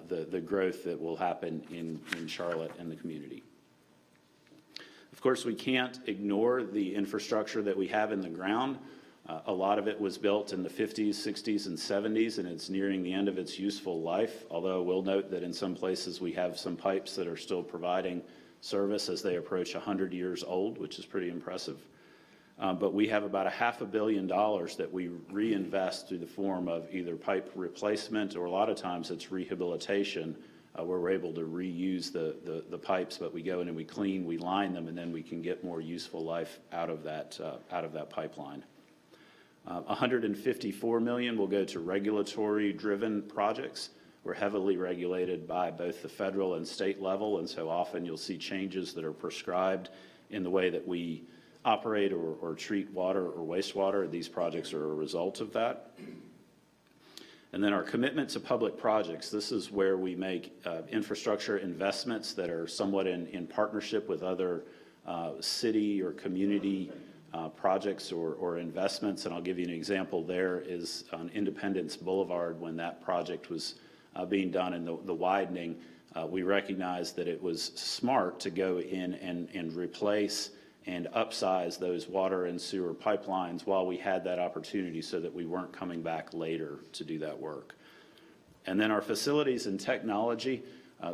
the growth that will happen in Charlotte and the community. Of course, we can't ignore the infrastructure that we have in the ground. A lot of it was built in the 50s, 60s, and 70s, and it's nearing the end of its useful life, although we'll note that in some places we have some pipes that are still providing service as they approach 100 years old, which is pretty impressive. But we have about $500 million that we reinvest through the form of either pipe replacement, or a lot of times it's rehabilitation, where we're able to reuse the pipes, but we go in and we clean, we line them, and then we can get more useful life out of that pipeline. $154 million will go to regulatory-driven projects. We're heavily regulated by both the federal and state level, and so often you'll see changes that are prescribed in the way that we operate or treat water or wastewater. These projects are a result of that. And then our commitment to public projects. This is where we make infrastructure investments that are somewhat in partnership with other city or community projects or investments. And I'll give you an example. There is on Independence Boulevard, when that project was being done and the widening, we recognized that it was smart to go in and replace and upsize those water and sewer pipelines while we had that opportunity so that we weren't coming back later to do that work. And then our facilities and technology,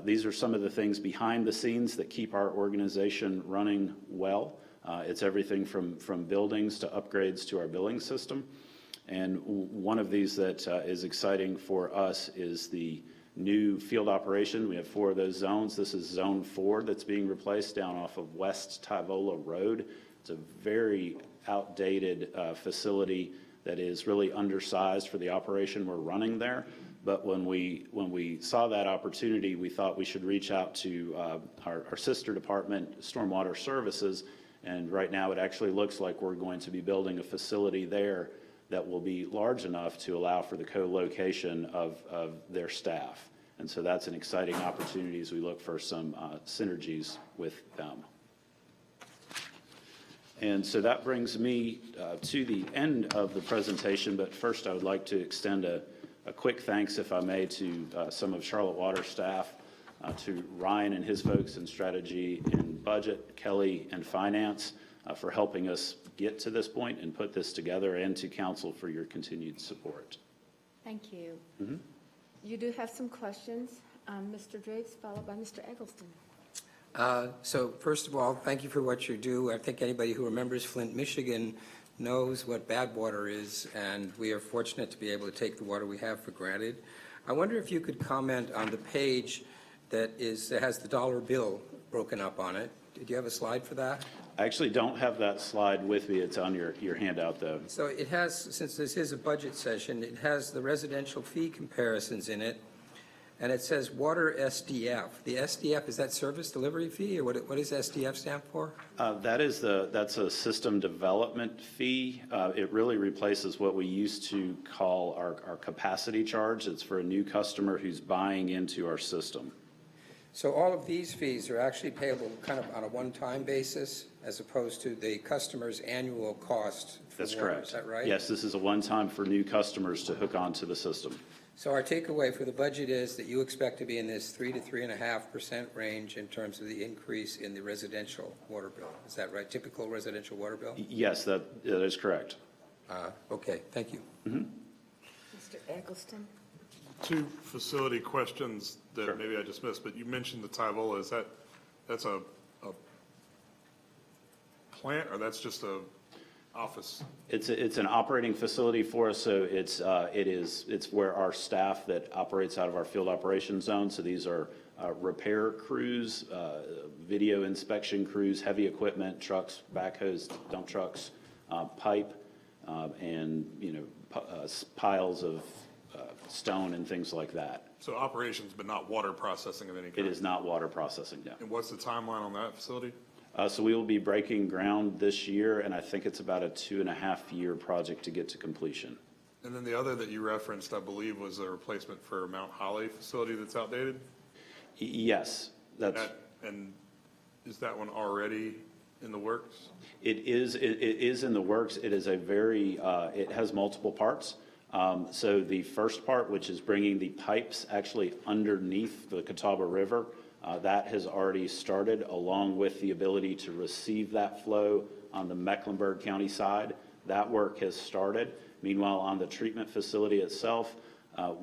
these are some of the things behind the scenes that keep our organization running well. It's everything from buildings to upgrades to our billing system. And one of these that is exciting for us is the new field operation. We have 4 of those zones. This is Zone 4 that's being replaced down off of West Tyvola Road. It's a very outdated facility that is really undersized for the operation we're running there. But when we saw that opportunity, we thought we should reach out to our sister department, Stormwater Services, and right now it actually looks like we're going to be building a facility there that will be large enough to allow for the co-location of their staff. And so that's an exciting opportunity as we look for some synergies with them. And so that brings me to the end of the presentation, but first I would like to extend a quick thanks, if I may, to some of Charlotte Water staff, to Ryan and his folks in strategy and budget, Kelly and finance, for helping us get to this point and put this together, and to council for your continued support. Thank you. You do have some questions. Mr. Driggs, followed by Mr. Eggleston. So first of all, thank you for what you do. I think anybody who remembers Flint, Michigan knows what bad water is, and we are fortunate to be able to take the water we have for granted. I wonder if you could comment on the page that has the dollar bill broken up on it. Did you have a slide for that? I actually don't have that slide with me. It's on your handout, though. So it has, since this is a budget session, it has the residential fee comparisons in it, and it says water SDF. The SDF, is that service delivery fee, or what does SDF stand for? That's a system development fee. It really replaces what we used to call our capacity charge. It's for a new customer who's buying into our system. So all of these fees are actually payable kind of on a one-time basis, as opposed to the customer's annual cost for That's water, correct. is that right? Yes, this is a one-time for new customers to hook onto the system. So our takeaway for the budget is that you expect to be in this 3 to 3.5% range in terms of the increase in the residential water bill. Is that right? Typical residential water bill? Yes, that is correct. Okay, thank you. Mr. Eggleston. 2 facility questions that Sure. maybe I just missed, but you mentioned the Tyvola. That's a plant, or that's just a office? It's an operating facility for us, so it's where our staff that operates out of our field operations zone. So these are repair crews, video inspection crews, heavy equipment, trucks, backhoes, dump trucks, pipe, and piles of stone and things like that. So operations, but not water processing of any kind? It is not water processing, no. And what's the timeline on that facility? So we will be breaking ground this year, and I think it's about a 2.5-year project to get to completion. And then the other that you referenced, I believe, was a replacement for Mount Holly facility that's outdated? Yes, that's. And is that one already in the works? It is in the works. It is it has multiple parts. So the first part, which is bringing the pipes actually underneath the Catawba River, that has already started, along with the ability to receive that flow on the Mecklenburg County side. That work has started. Meanwhile, on the treatment facility itself,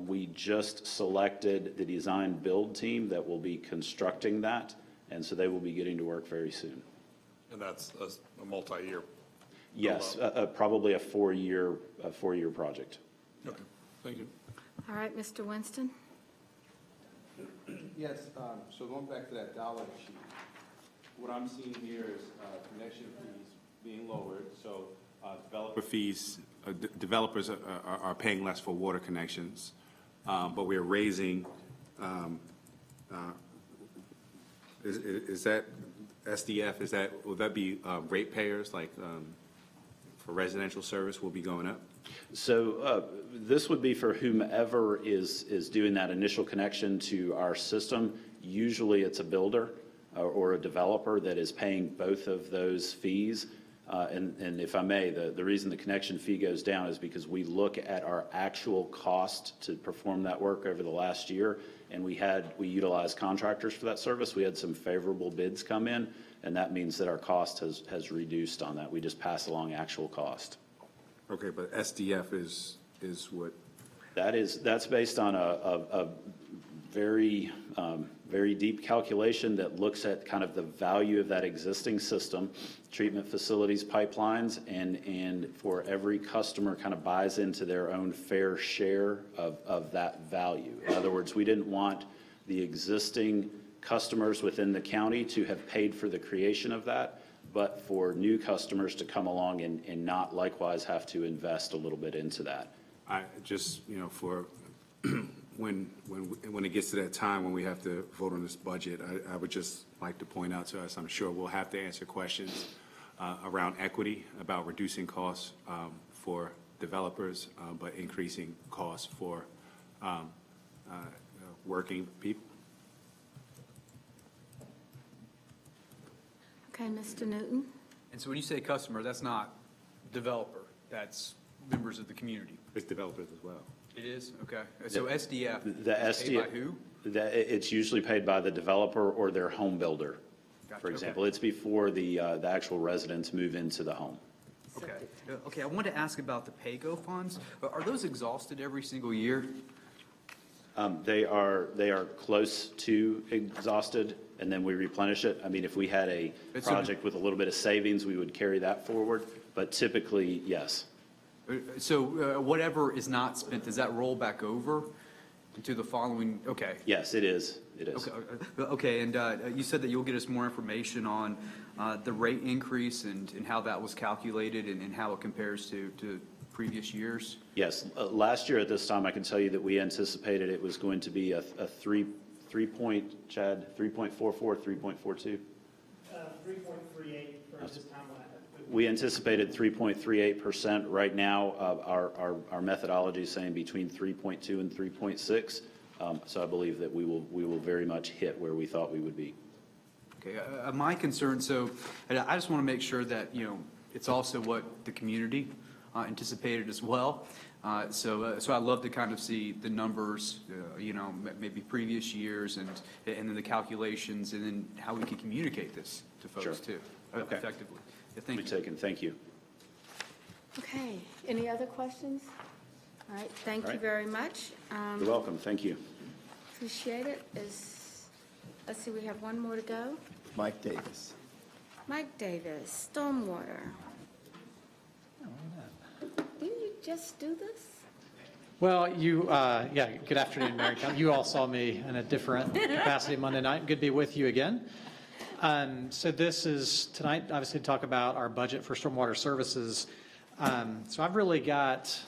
we just selected the design build team that will be constructing that, and so they will be getting to work very soon. And that's a multi-year? Yes, probably a 4-year project. Okay, thank you. All right, Mr. Winston. Yes, so going back to that dollar sheet, what I'm seeing here is connection fees being lowered, so developers are paying less for water connections, but we're raising, is that SDF, will that be ratepayers, like for residential service will be going up? So this would be for whomever is doing that initial connection to our system. Usually it's a builder or a developer that is paying both of those fees. And if I may, the reason the connection fee goes down is because we look at our actual cost to perform that work over the last year, and we utilized contractors for that service. We had some favorable bids come in, and that means that our cost has reduced on that. We just pass along actual cost. Okay, but SDF is what? That's based on a very, very deep calculation that looks at kind of the value of that existing system, treatment facilities, pipelines, and for every customer kind of buys into their own fair share of that value. In other words, we didn't want the existing customers within the county to have paid for the creation of that, but for new customers to come along and not likewise have to invest a little bit into that. I just, for when it gets to that time when we have to vote on this budget, I would just like to point out to us, I'm sure we'll have to answer questions around equity, about reducing costs for developers, but increasing costs for working people. Okay, Mr. Newton? And so when you say customer, that's not developer, that's members of the community. It's developers as well. It is? Okay. So SDF The is paid by who? It's usually paid by the developer or their home builder. Gotcha, For example, okay. it's before the actual residents move into the home. Okay. Okay, I wanted to ask about the PAYGO funds. Are those exhausted every single year? They are close to exhausted, and then we replenish it. I mean, if we had a So- project with a little bit of savings, we would carry that forward, but typically, yes. So whatever is not spent, does that roll back over into the following? Okay. Yes, it is. It is. Okay, and you said that you'll get us more information on the rate increase and how that was calculated and how it compares to previous years? Yes. Last year at this time, I can tell you that we anticipated it was going to be a 3.44, 3.42? 3.38 for this time. We anticipated 3.38%. Right now, our methodology is saying between 3.2 and 3.6. So I believe that we will very much hit where we thought we would be. Okay, my concern, so I just want to make sure that, it's also what the community anticipated as well. So I'd love to kind of see the numbers, maybe previous years and then the calculations and then how we can communicate this to folks Sure. too, Okay. effectively. Yeah, thank you. Taken. Thank you. Okay, any other questions? All right, thank All you right. very much. You're welcome. Thank you. Appreciate it. Let's see, we have one more to go. Mike Davis. Mike Davis, Stormwater. Didn't you just do this? Well, good afternoon, Mayor and Council. You all saw me in a different capacity Monday night. Good to be with you again. So this is tonight, obviously, to talk about our budget for stormwater services. So I've really got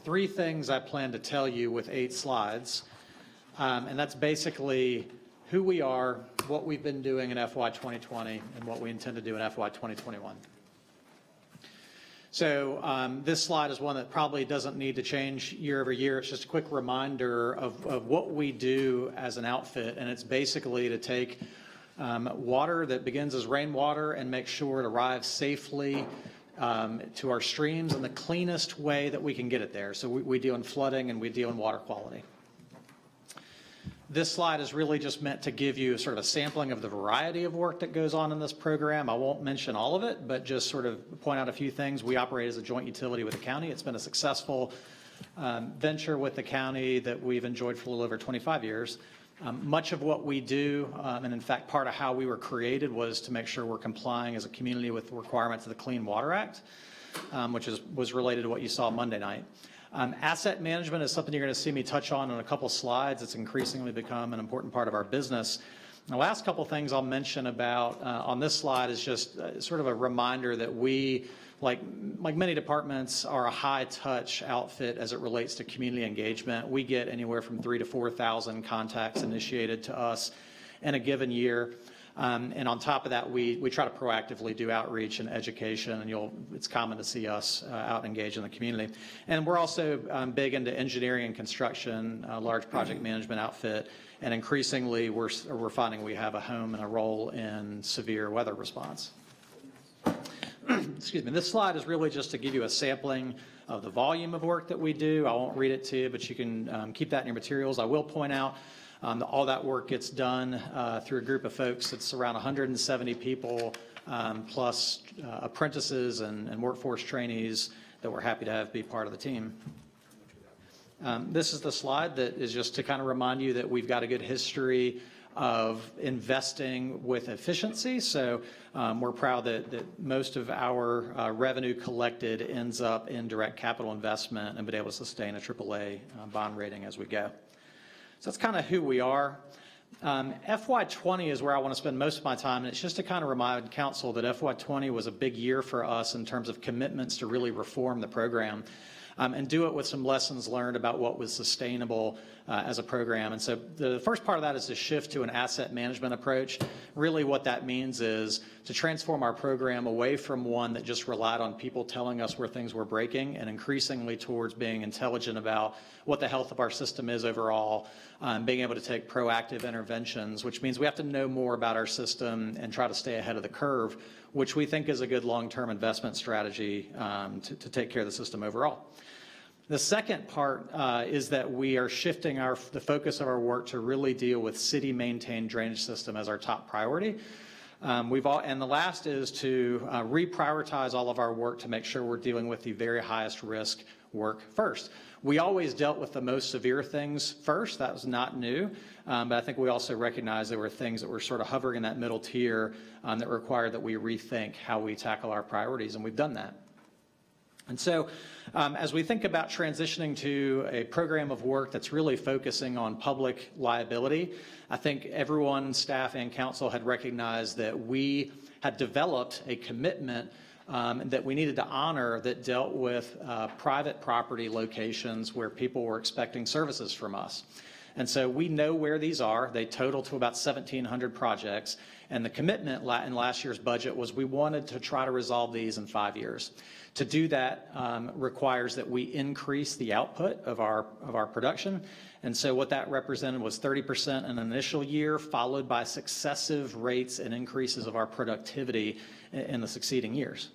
3 things I plan to tell you with 8 slides. And that's basically who we are, what we've been doing in FY 2020, and what we intend to do in FY 2021. So this slide is one that probably doesn't need to change year over year. It's just a quick reminder of what we do as an outfit, and it's basically to take water that begins as rainwater and make sure it arrives safely to our streams in the cleanest way that we can get it there. So we deal in flooding and we deal in water quality. This slide is really just meant to give you sort of a sampling of the variety of work that goes on in this program. I won't mention all of it, but just sort of point out a few things. We operate as a joint utility with the county. It's been a successful venture with the county that we've enjoyed for a little over 25 years. Much of what we do, and in fact, part of how we were created was to make sure we're complying as a community with the requirements of the Clean Water Act, which was related to what you saw Monday night. Asset management is something you're going to see me touch on in a couple slides. It's increasingly become an important part of our business. The last couple things I'll mention about on this slide is just sort of a reminder that we, like many departments, are a high-touch outfit as it relates to community engagement. We get anywhere from 3,000 to 4,000 contacts initiated to us in a given year. And on top of that, we try to proactively do outreach and education, and it's common to see us out engaged in the community. And we're also big into engineering and construction, a large project management outfit, and increasingly we're finding we have a home and a role in severe weather response. excuse me, this slide is really just to give you a sampling of the volume of work that we do. I won't read it to you, but you can keep that in your materials. I will point out all that work gets done through a group of folks. It's around 170 people, plus apprentices and workforce trainees that we're happy to have be part of the team. This is the slide that is just to kind of remind you that we've got a good history of investing with efficiency. So we're proud that most of our revenue collected ends up in direct capital investment and been able to sustain a AAA bond rating as we go. So that's kind of who we are. FY20 is where I want to spend most of my time, and it's just to kind of remind council that FY20 was a big year for us in terms of commitments to really reform the program. And do it with some lessons learned about what was sustainable as a program. And so the first part of that is to shift to an asset management approach. Really what that means is to transform our program away from one that just relied on people telling us where things were breaking and increasingly towards being intelligent about what the health of our system is overall, being able to take proactive interventions, which means we have to know more about our system and try to stay ahead of the curve, which we think is a good long-term investment strategy to take care of the system overall. The second part is that we are shifting the focus of our work to really deal with city-maintained drainage system as our top priority. And the last is to reprioritize all of our work to make sure we're dealing with the very highest risk work first. We always dealt with the most severe things first. That was not new. But I think we also recognize there were things that were sort of hovering in that middle tier that required that we rethink how we tackle our priorities, and we've done that. And so as we think about transitioning to a program of work that's really focusing on public liability, I think everyone, staff and council had recognized that we had developed a commitment that we needed to honor that dealt with private property locations where people were expecting services from us. And so we know where these are. They total to about 1,700 projects. And the commitment in last year's budget was we wanted to try to resolve these in 5 years. To do that requires that we increase the output of our production. And so what that represented was 30% in an initial year, followed by successive rates and increases of our productivity in the succeeding years.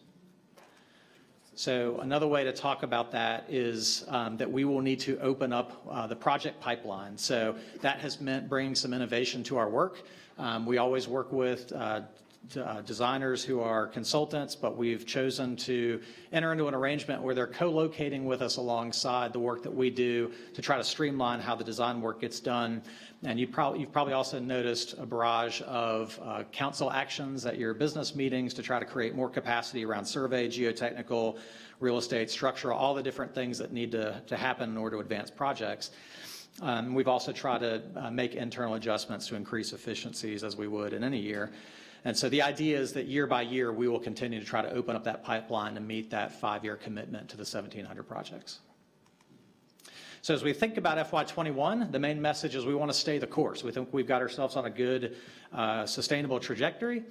So another way to talk about that is that we will need to open up the project pipeline. So that has meant bringing some innovation to our work. We always work with designers who are consultants, but we've chosen to enter into an arrangement where they're co-locating with us alongside the work that we do to try to streamline how the design work gets done. And you've probably also noticed a barrage of council actions at your business meetings to try to create more capacity around survey, geotechnical, real estate, structural, all the different things that need to happen in order to advance projects. We've also tried to make internal adjustments to increase efficiencies as we would in any year. And so the idea is that year by year, we will continue to try to open up that pipeline to meet that 5-year commitment to the 1,700 projects. So as we think about FY21, the main message is we want to stay the course. We think we've got ourselves on a good, sustainable trajectory.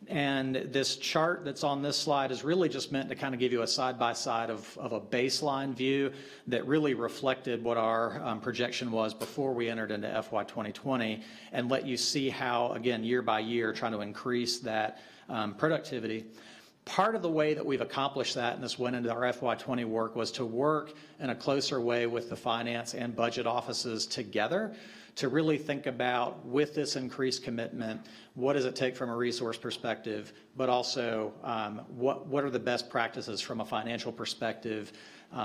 And this chart that's on this slide is really just meant to kind of give you a side-by-side of a baseline view that really reflected what our projection was before we entered into FY 2020 and let you see how, again, year by year, trying to increase that productivity. Part of the way that we've accomplished that, and this went into our FY20 work, was to work in a closer way with the finance and budget offices together to really think about, with this increased commitment, what does it take from a resource perspective, but also what are the best practices from a financial perspective.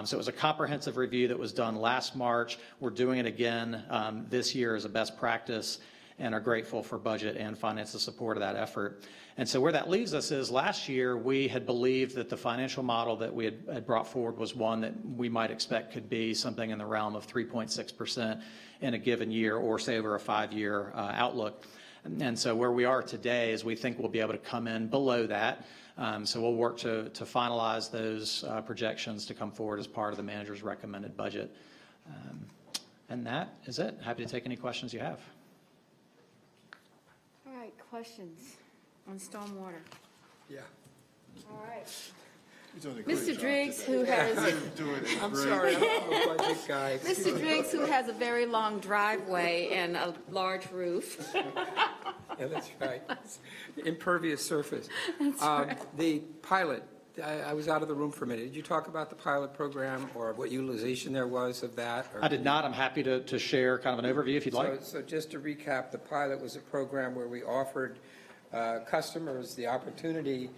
So it was a comprehensive review that was done last March. We're doing it again this year as a best practice, and are grateful for budget and finance's support of that effort. And so where that leaves us is last year we had believed that the financial model that we had brought forward was one that we might expect could be something in the realm of 3.6% in a given year, or say over a 5-year outlook. And so where we are today is we think we'll be able to come in below that. So we'll work to finalize those projections to come forward as part of the manager's recommended budget. And that is it. Happy to take any questions you have. All right, questions on stormwater? Yeah. All right. Mr. Driggs, who has, I'm sorry, I'm a budget guy. Mr. Driggs, who has a very long driveway and a large roof. Yeah, that's right. Impervious surface. That's right. The pilot I was out of the room for a minute. Did you talk about the pilot program or what utilization there was of that? Or I did not. I'm happy to share kind of an overview if you'd like. So just to recap, the pilot was a program where we offered customers the opportunity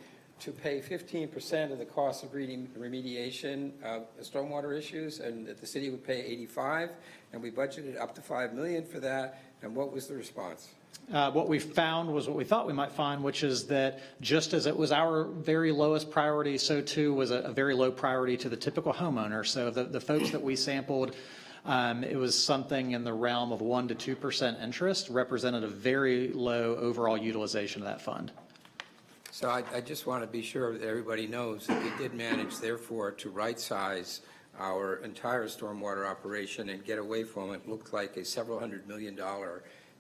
to pay 15% of the cost of remediation of stormwater issues, and that the city would pay 85, and we budgeted up to $5 million for that. And what was the response? What we found was what we thought we might find, which is that just as it was our very lowest priority, so too was a very low priority to the typical homeowner. So the folks that we sampled, it was something in the realm of 1% to 2% interest, represented a very low overall utilization of that fund. So I just want to be sure that everybody knows that we did manage, therefore, to right-size our entire stormwater operation and get away from what looked like a several $100 million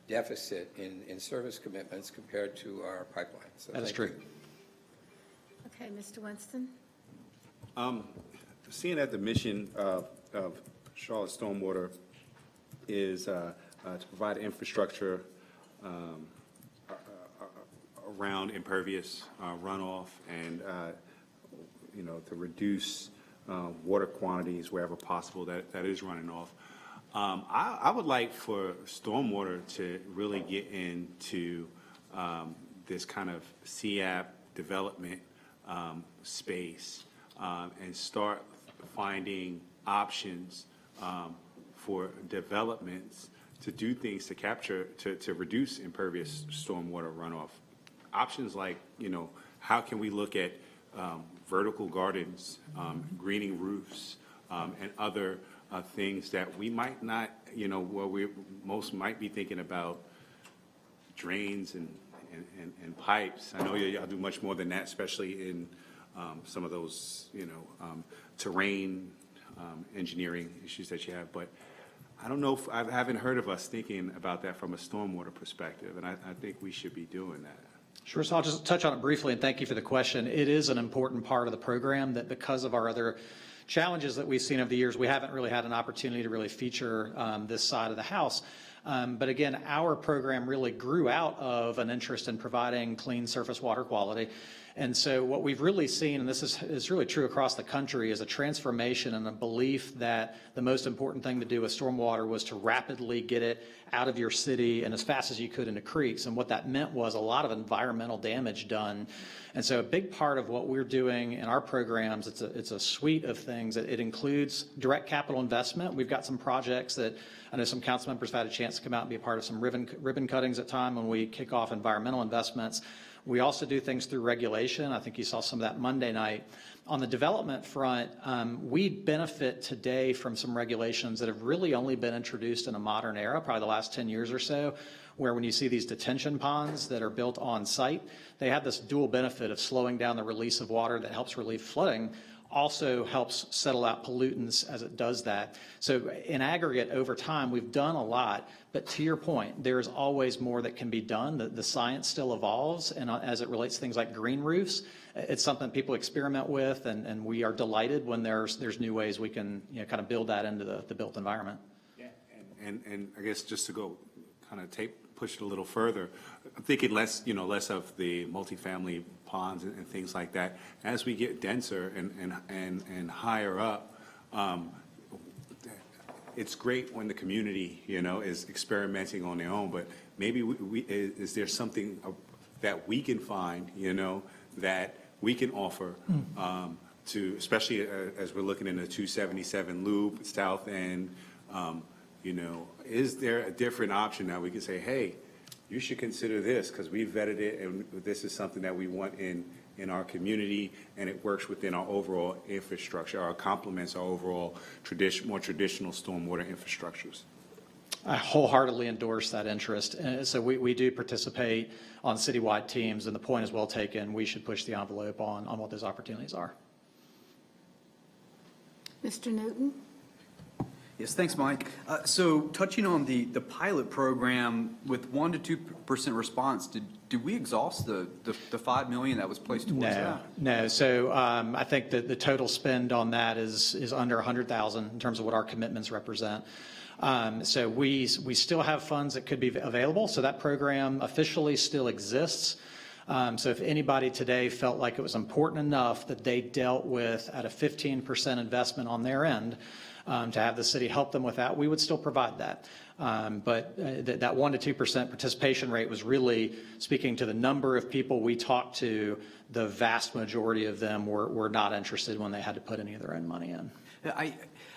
deficit in service commitments compared to our pipeline. So That is thank true. you. Okay, Mr. Winston? Seeing that the mission of Charlotte Stormwater is to provide infrastructure around impervious runoff and, to reduce water quantities wherever possible that is running off. I would like for stormwater to really get into this kind of CAP development space and start finding options for developments to do things to capture, to reduce impervious stormwater runoff. Options like, how can we look at vertical gardens, greening roofs, and other things that we might not, where we most might be thinking about drains and pipes. I know y'all do much more than that, especially in some of those, terrain engineering issues that you have. But I don't know if I haven't heard of us thinking about that from a stormwater perspective, and I think we should be doing that. Sure, so I'll just touch on it briefly, and thank you for the question. It is an important part of the program that because of our other challenges that we've seen over the years, we haven't really had an opportunity to really feature this side of the house. But again, our program really grew out of an interest in providing clean surface water quality. And so what we've really seen, and this is really true across the country, is a transformation and a belief that the most important thing to do with stormwater was to rapidly get it out of your city and as fast as you could into creeks. And what that meant was a lot of environmental damage done. And so a big part of what we're doing in our programs, it's a suite of things. It includes direct capital investment. We've got some projects that I know some council members have had a chance to come out and be a part of some ribbon cuttings at time when we kick off environmental investments. We also do things through regulation. I think you saw some of that Monday night. On the development front, we benefit today from some regulations that have really only been introduced in a modern era, probably the last 10 years or so, where when you see these detention ponds that are built on site, they have this dual benefit of slowing down the release of water that helps relieve flooding, also helps settle out pollutants as it does that. So in aggregate, over time, we've done a lot, but to your point, there's always more that can be done. The science still evolves, and as it relates to things like green roofs, it's something people experiment with, and we are delighted when there's new ways we can kind of build that into the built environment. Yeah, and I guess just to go kind of push it a little further, I'm thinking less of the multifamily ponds and things like that. As we get denser and higher up, it's great when the community, is experimenting on their own, but maybe is there something that we can find, that we can offer to, especially as we're looking in the 277 loop, south end, is there a different option now we can say, hey, you should consider this because we vetted it and this is something that we want in our community and it works within our overall infrastructure or complements our overall more traditional stormwater infrastructures. I wholeheartedly endorse that interest. So we do participate on citywide teams, and the point is well taken. We should push the envelope on what those opportunities are. Mr. Newton? Yes, thanks, Mike. So touching on the pilot program with 1% to 2% response, did we exhaust the $5 million that was placed towards that? No. So I think that the total spend on that is under $100,000 in terms of what our commitments represent. So we still have funds that could be available. So that program officially still exists. So if anybody today felt like it was important enough that they dealt with at a 15% investment on their end to have the city help them with that, we would still provide that. But that 1% to 2% participation rate was really speaking to the number of people we talked to. The vast majority of them were not interested when they had to put any of their own money in.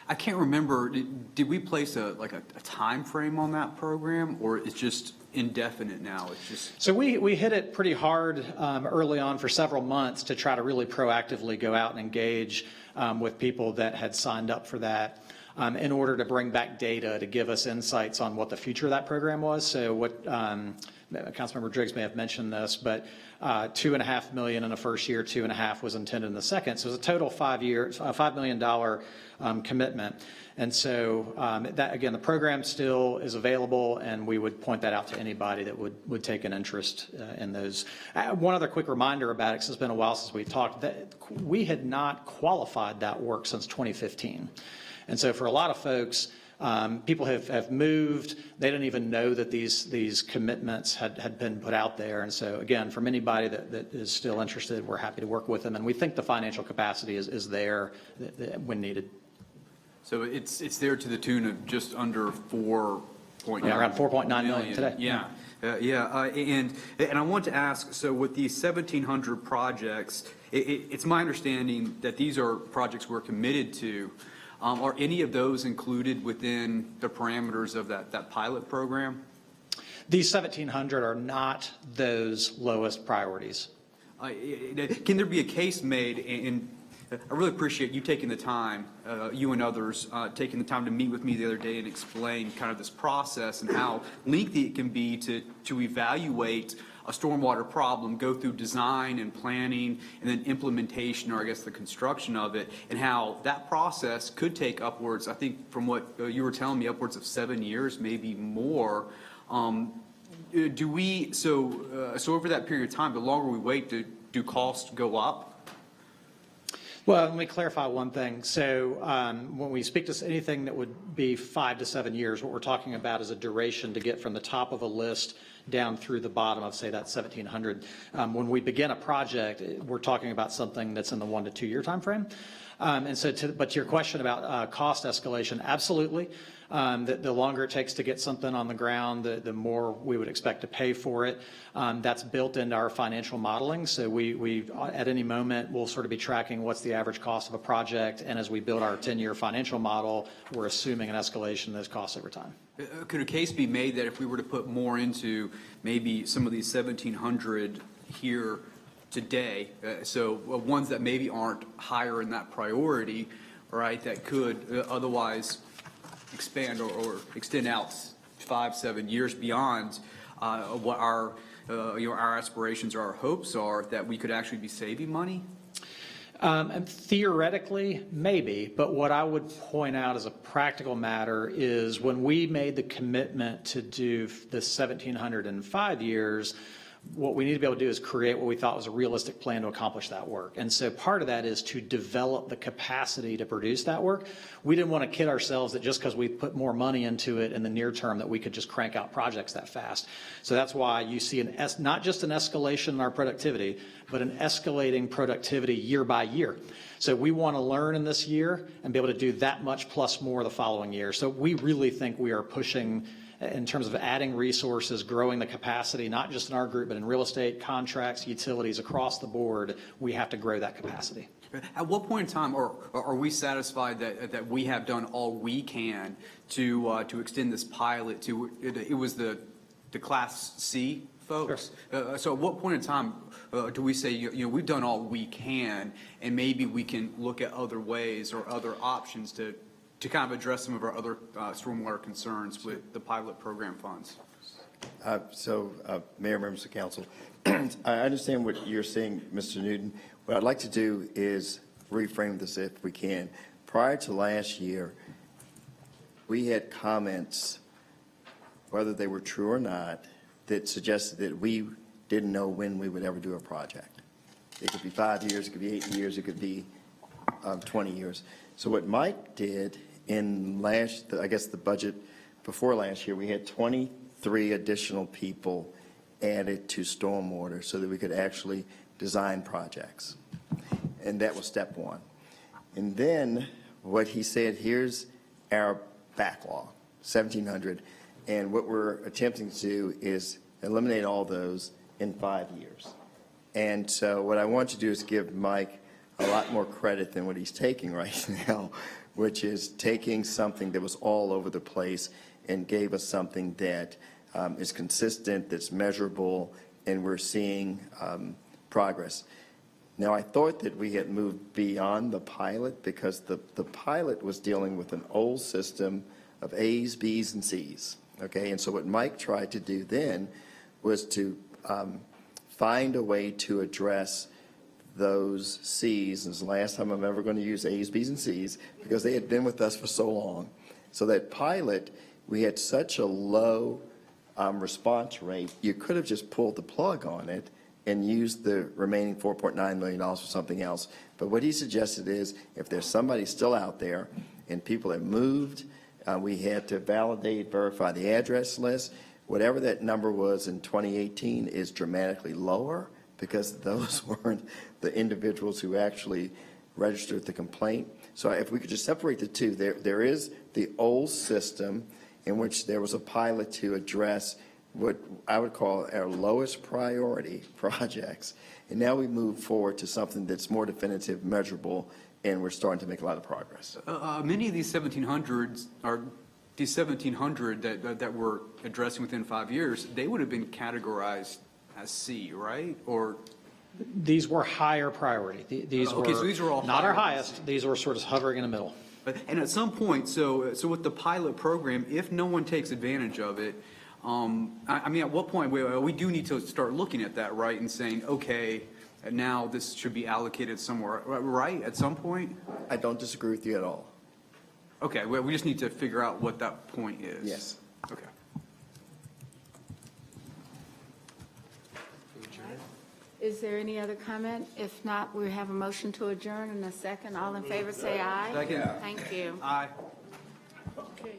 I can't remember, did we place a time frame on that program, or it's just indefinite now? It's just. So we hit it pretty hard early on for several months to try to really proactively go out and engage with people that had signed up for that in order to bring back data to give us insights on what the future of that program was. So what Councilmember Driggs may have mentioned this, but $2.5 million in the first year, 2.5 was intended in the second. So it was a total $5 million commitment. And so that, again, the program still is available, and we would point that out to anybody that would take an interest in those. One other quick reminder about it, because it's been a while since we talked, that we had not qualified that work since 2015. And so for a lot of folks, people have moved. They didn't even know that these commitments had been put out there. And so, again, from anybody that is still interested, we're happy to work with them. And we think the financial capacity is there when needed. So it's there to the tune of just under 4.9. Yeah, around 4.9 million today. Yeah. And I want to ask, so with these 1,700 projects, it's my understanding that these are projects we're committed to. Are any of those included within the parameters of that pilot program? These 1,700 are not those lowest priorities. Can there be a case made, and I really appreciate you taking the time, you and others, taking the time to meet with me the other day and explain kind of this process and how lengthy it can be to evaluate a stormwater problem, go through design and planning, and then implementation, or I guess the construction of it, and how that process could take upwards, I think from what you were telling me, upwards of 7 years, maybe more. So over that period of time, the longer we wait, do costs go up? Well, let me clarify one thing. So when we speak to anything that would be 5 to 7 years, what we're talking about is a duration to get from the top of a list down through the bottom of, say, that 1,700. When we begin a project, we're talking about something that's in the 1 to 2 year time frame. And so, but to your question about cost escalation, absolutely. The longer it takes to get something on the ground, the more we would expect to pay for it. That's built into our financial modeling. So we at any moment, we'll sort of be tracking what's the average cost of a project. And as we build our 10-year financial model, we're assuming an escalation of those costs over time. Could a case be made that if we were to put more into maybe some of these 1,700 here today, so ones that maybe aren't higher in that priority, right, that could otherwise expand or extend out 5, 7 years beyond what our aspirations or our hopes are, that we could actually be saving money? And theoretically, maybe, but what I would point out as a practical matter is when we made the commitment to do the 1,700 in 5 years, what we need to be able to do is create what we thought was a realistic plan to accomplish that work. And so part of that is to develop the capacity to produce that work. We didn't want to kid ourselves that just because we put more money into it in the near term that we could just crank out projects that fast. So that's why you see not just an escalation in our productivity, but an escalating productivity year by year. So we want to learn in this year and be able to do that much plus more the following year. So we really think we are pushing in terms of adding resources, growing the capacity, not just in our group, but in real estate, contracts, utilities, across the board. We have to grow that capacity. At what point in time are we satisfied that we have done all we can to extend this pilot to, it was the Class C folks? Sure. So at what point in time do we say, we've done all we can, and maybe we can look at other ways or other options to kind of address some of our other stormwater concerns with the pilot program funds? Mayor, members of council, I understand what you're saying, Mr. Newton. What I'd like to do is reframe this if we can. Prior to last year, we had comments, whether they were true or not, that suggested that we didn't know when we would ever do a project. It could be 5 years, it could be 8 years, it could be 20 years. So what Mike did in the budget before last year, we had 23 additional people added to stormwater so that we could actually design projects. And that was step one. And then what he said, here's our backlog, 1,700. And what we're attempting to do is eliminate all those in 5 years. And so what I want to do is give Mike a lot more credit than what he's taking right now, which is taking something that was all over the place and gave us something that is consistent, that's measurable, and we're seeing progress. Now, I thought that we had moved beyond the pilot because the pilot was dealing with an old system of A's, B's, and C's, okay? And so what Mike tried to do then was to find a way to address those C's. This is the last time I'm ever going to use A's, B's, and C's because they had been with us for so long. So that pilot, we had such a low response rate, you could have just pulled the plug on it and used the remaining $4.9 million for something else. But what he suggested is if there's somebody still out there and people have moved, we had to validate, verify the address list. Whatever that number was in 2018 is dramatically lower because those weren't the individuals who actually registered the complaint. So if we could just separate the two, there is the old system in which there was a pilot to address what I would call our lowest priority projects. And now we move forward to something that's more definitive, measurable, and we're starting to make a lot of progress. Many of these 1,700s are, these 1,700 that we're addressing within 5 years, they would have been categorized as C, right? Or These were higher priority. These Okay, so these were all not our higher. highest. These were sort of hovering in the middle. And at some point, so with the pilot program, if no one takes advantage of it, I mean, at what point, we do need to start looking at that, right, and saying, okay, now this should be allocated somewhere, right, at some point? I don't disagree with you at all. Okay, well, we just need to figure out what that point is. Yes. Okay. Is there any other comment? If not, we have a motion to adjourn in a second. All in favor, say aye. Second. Thank you. Aye. Okay.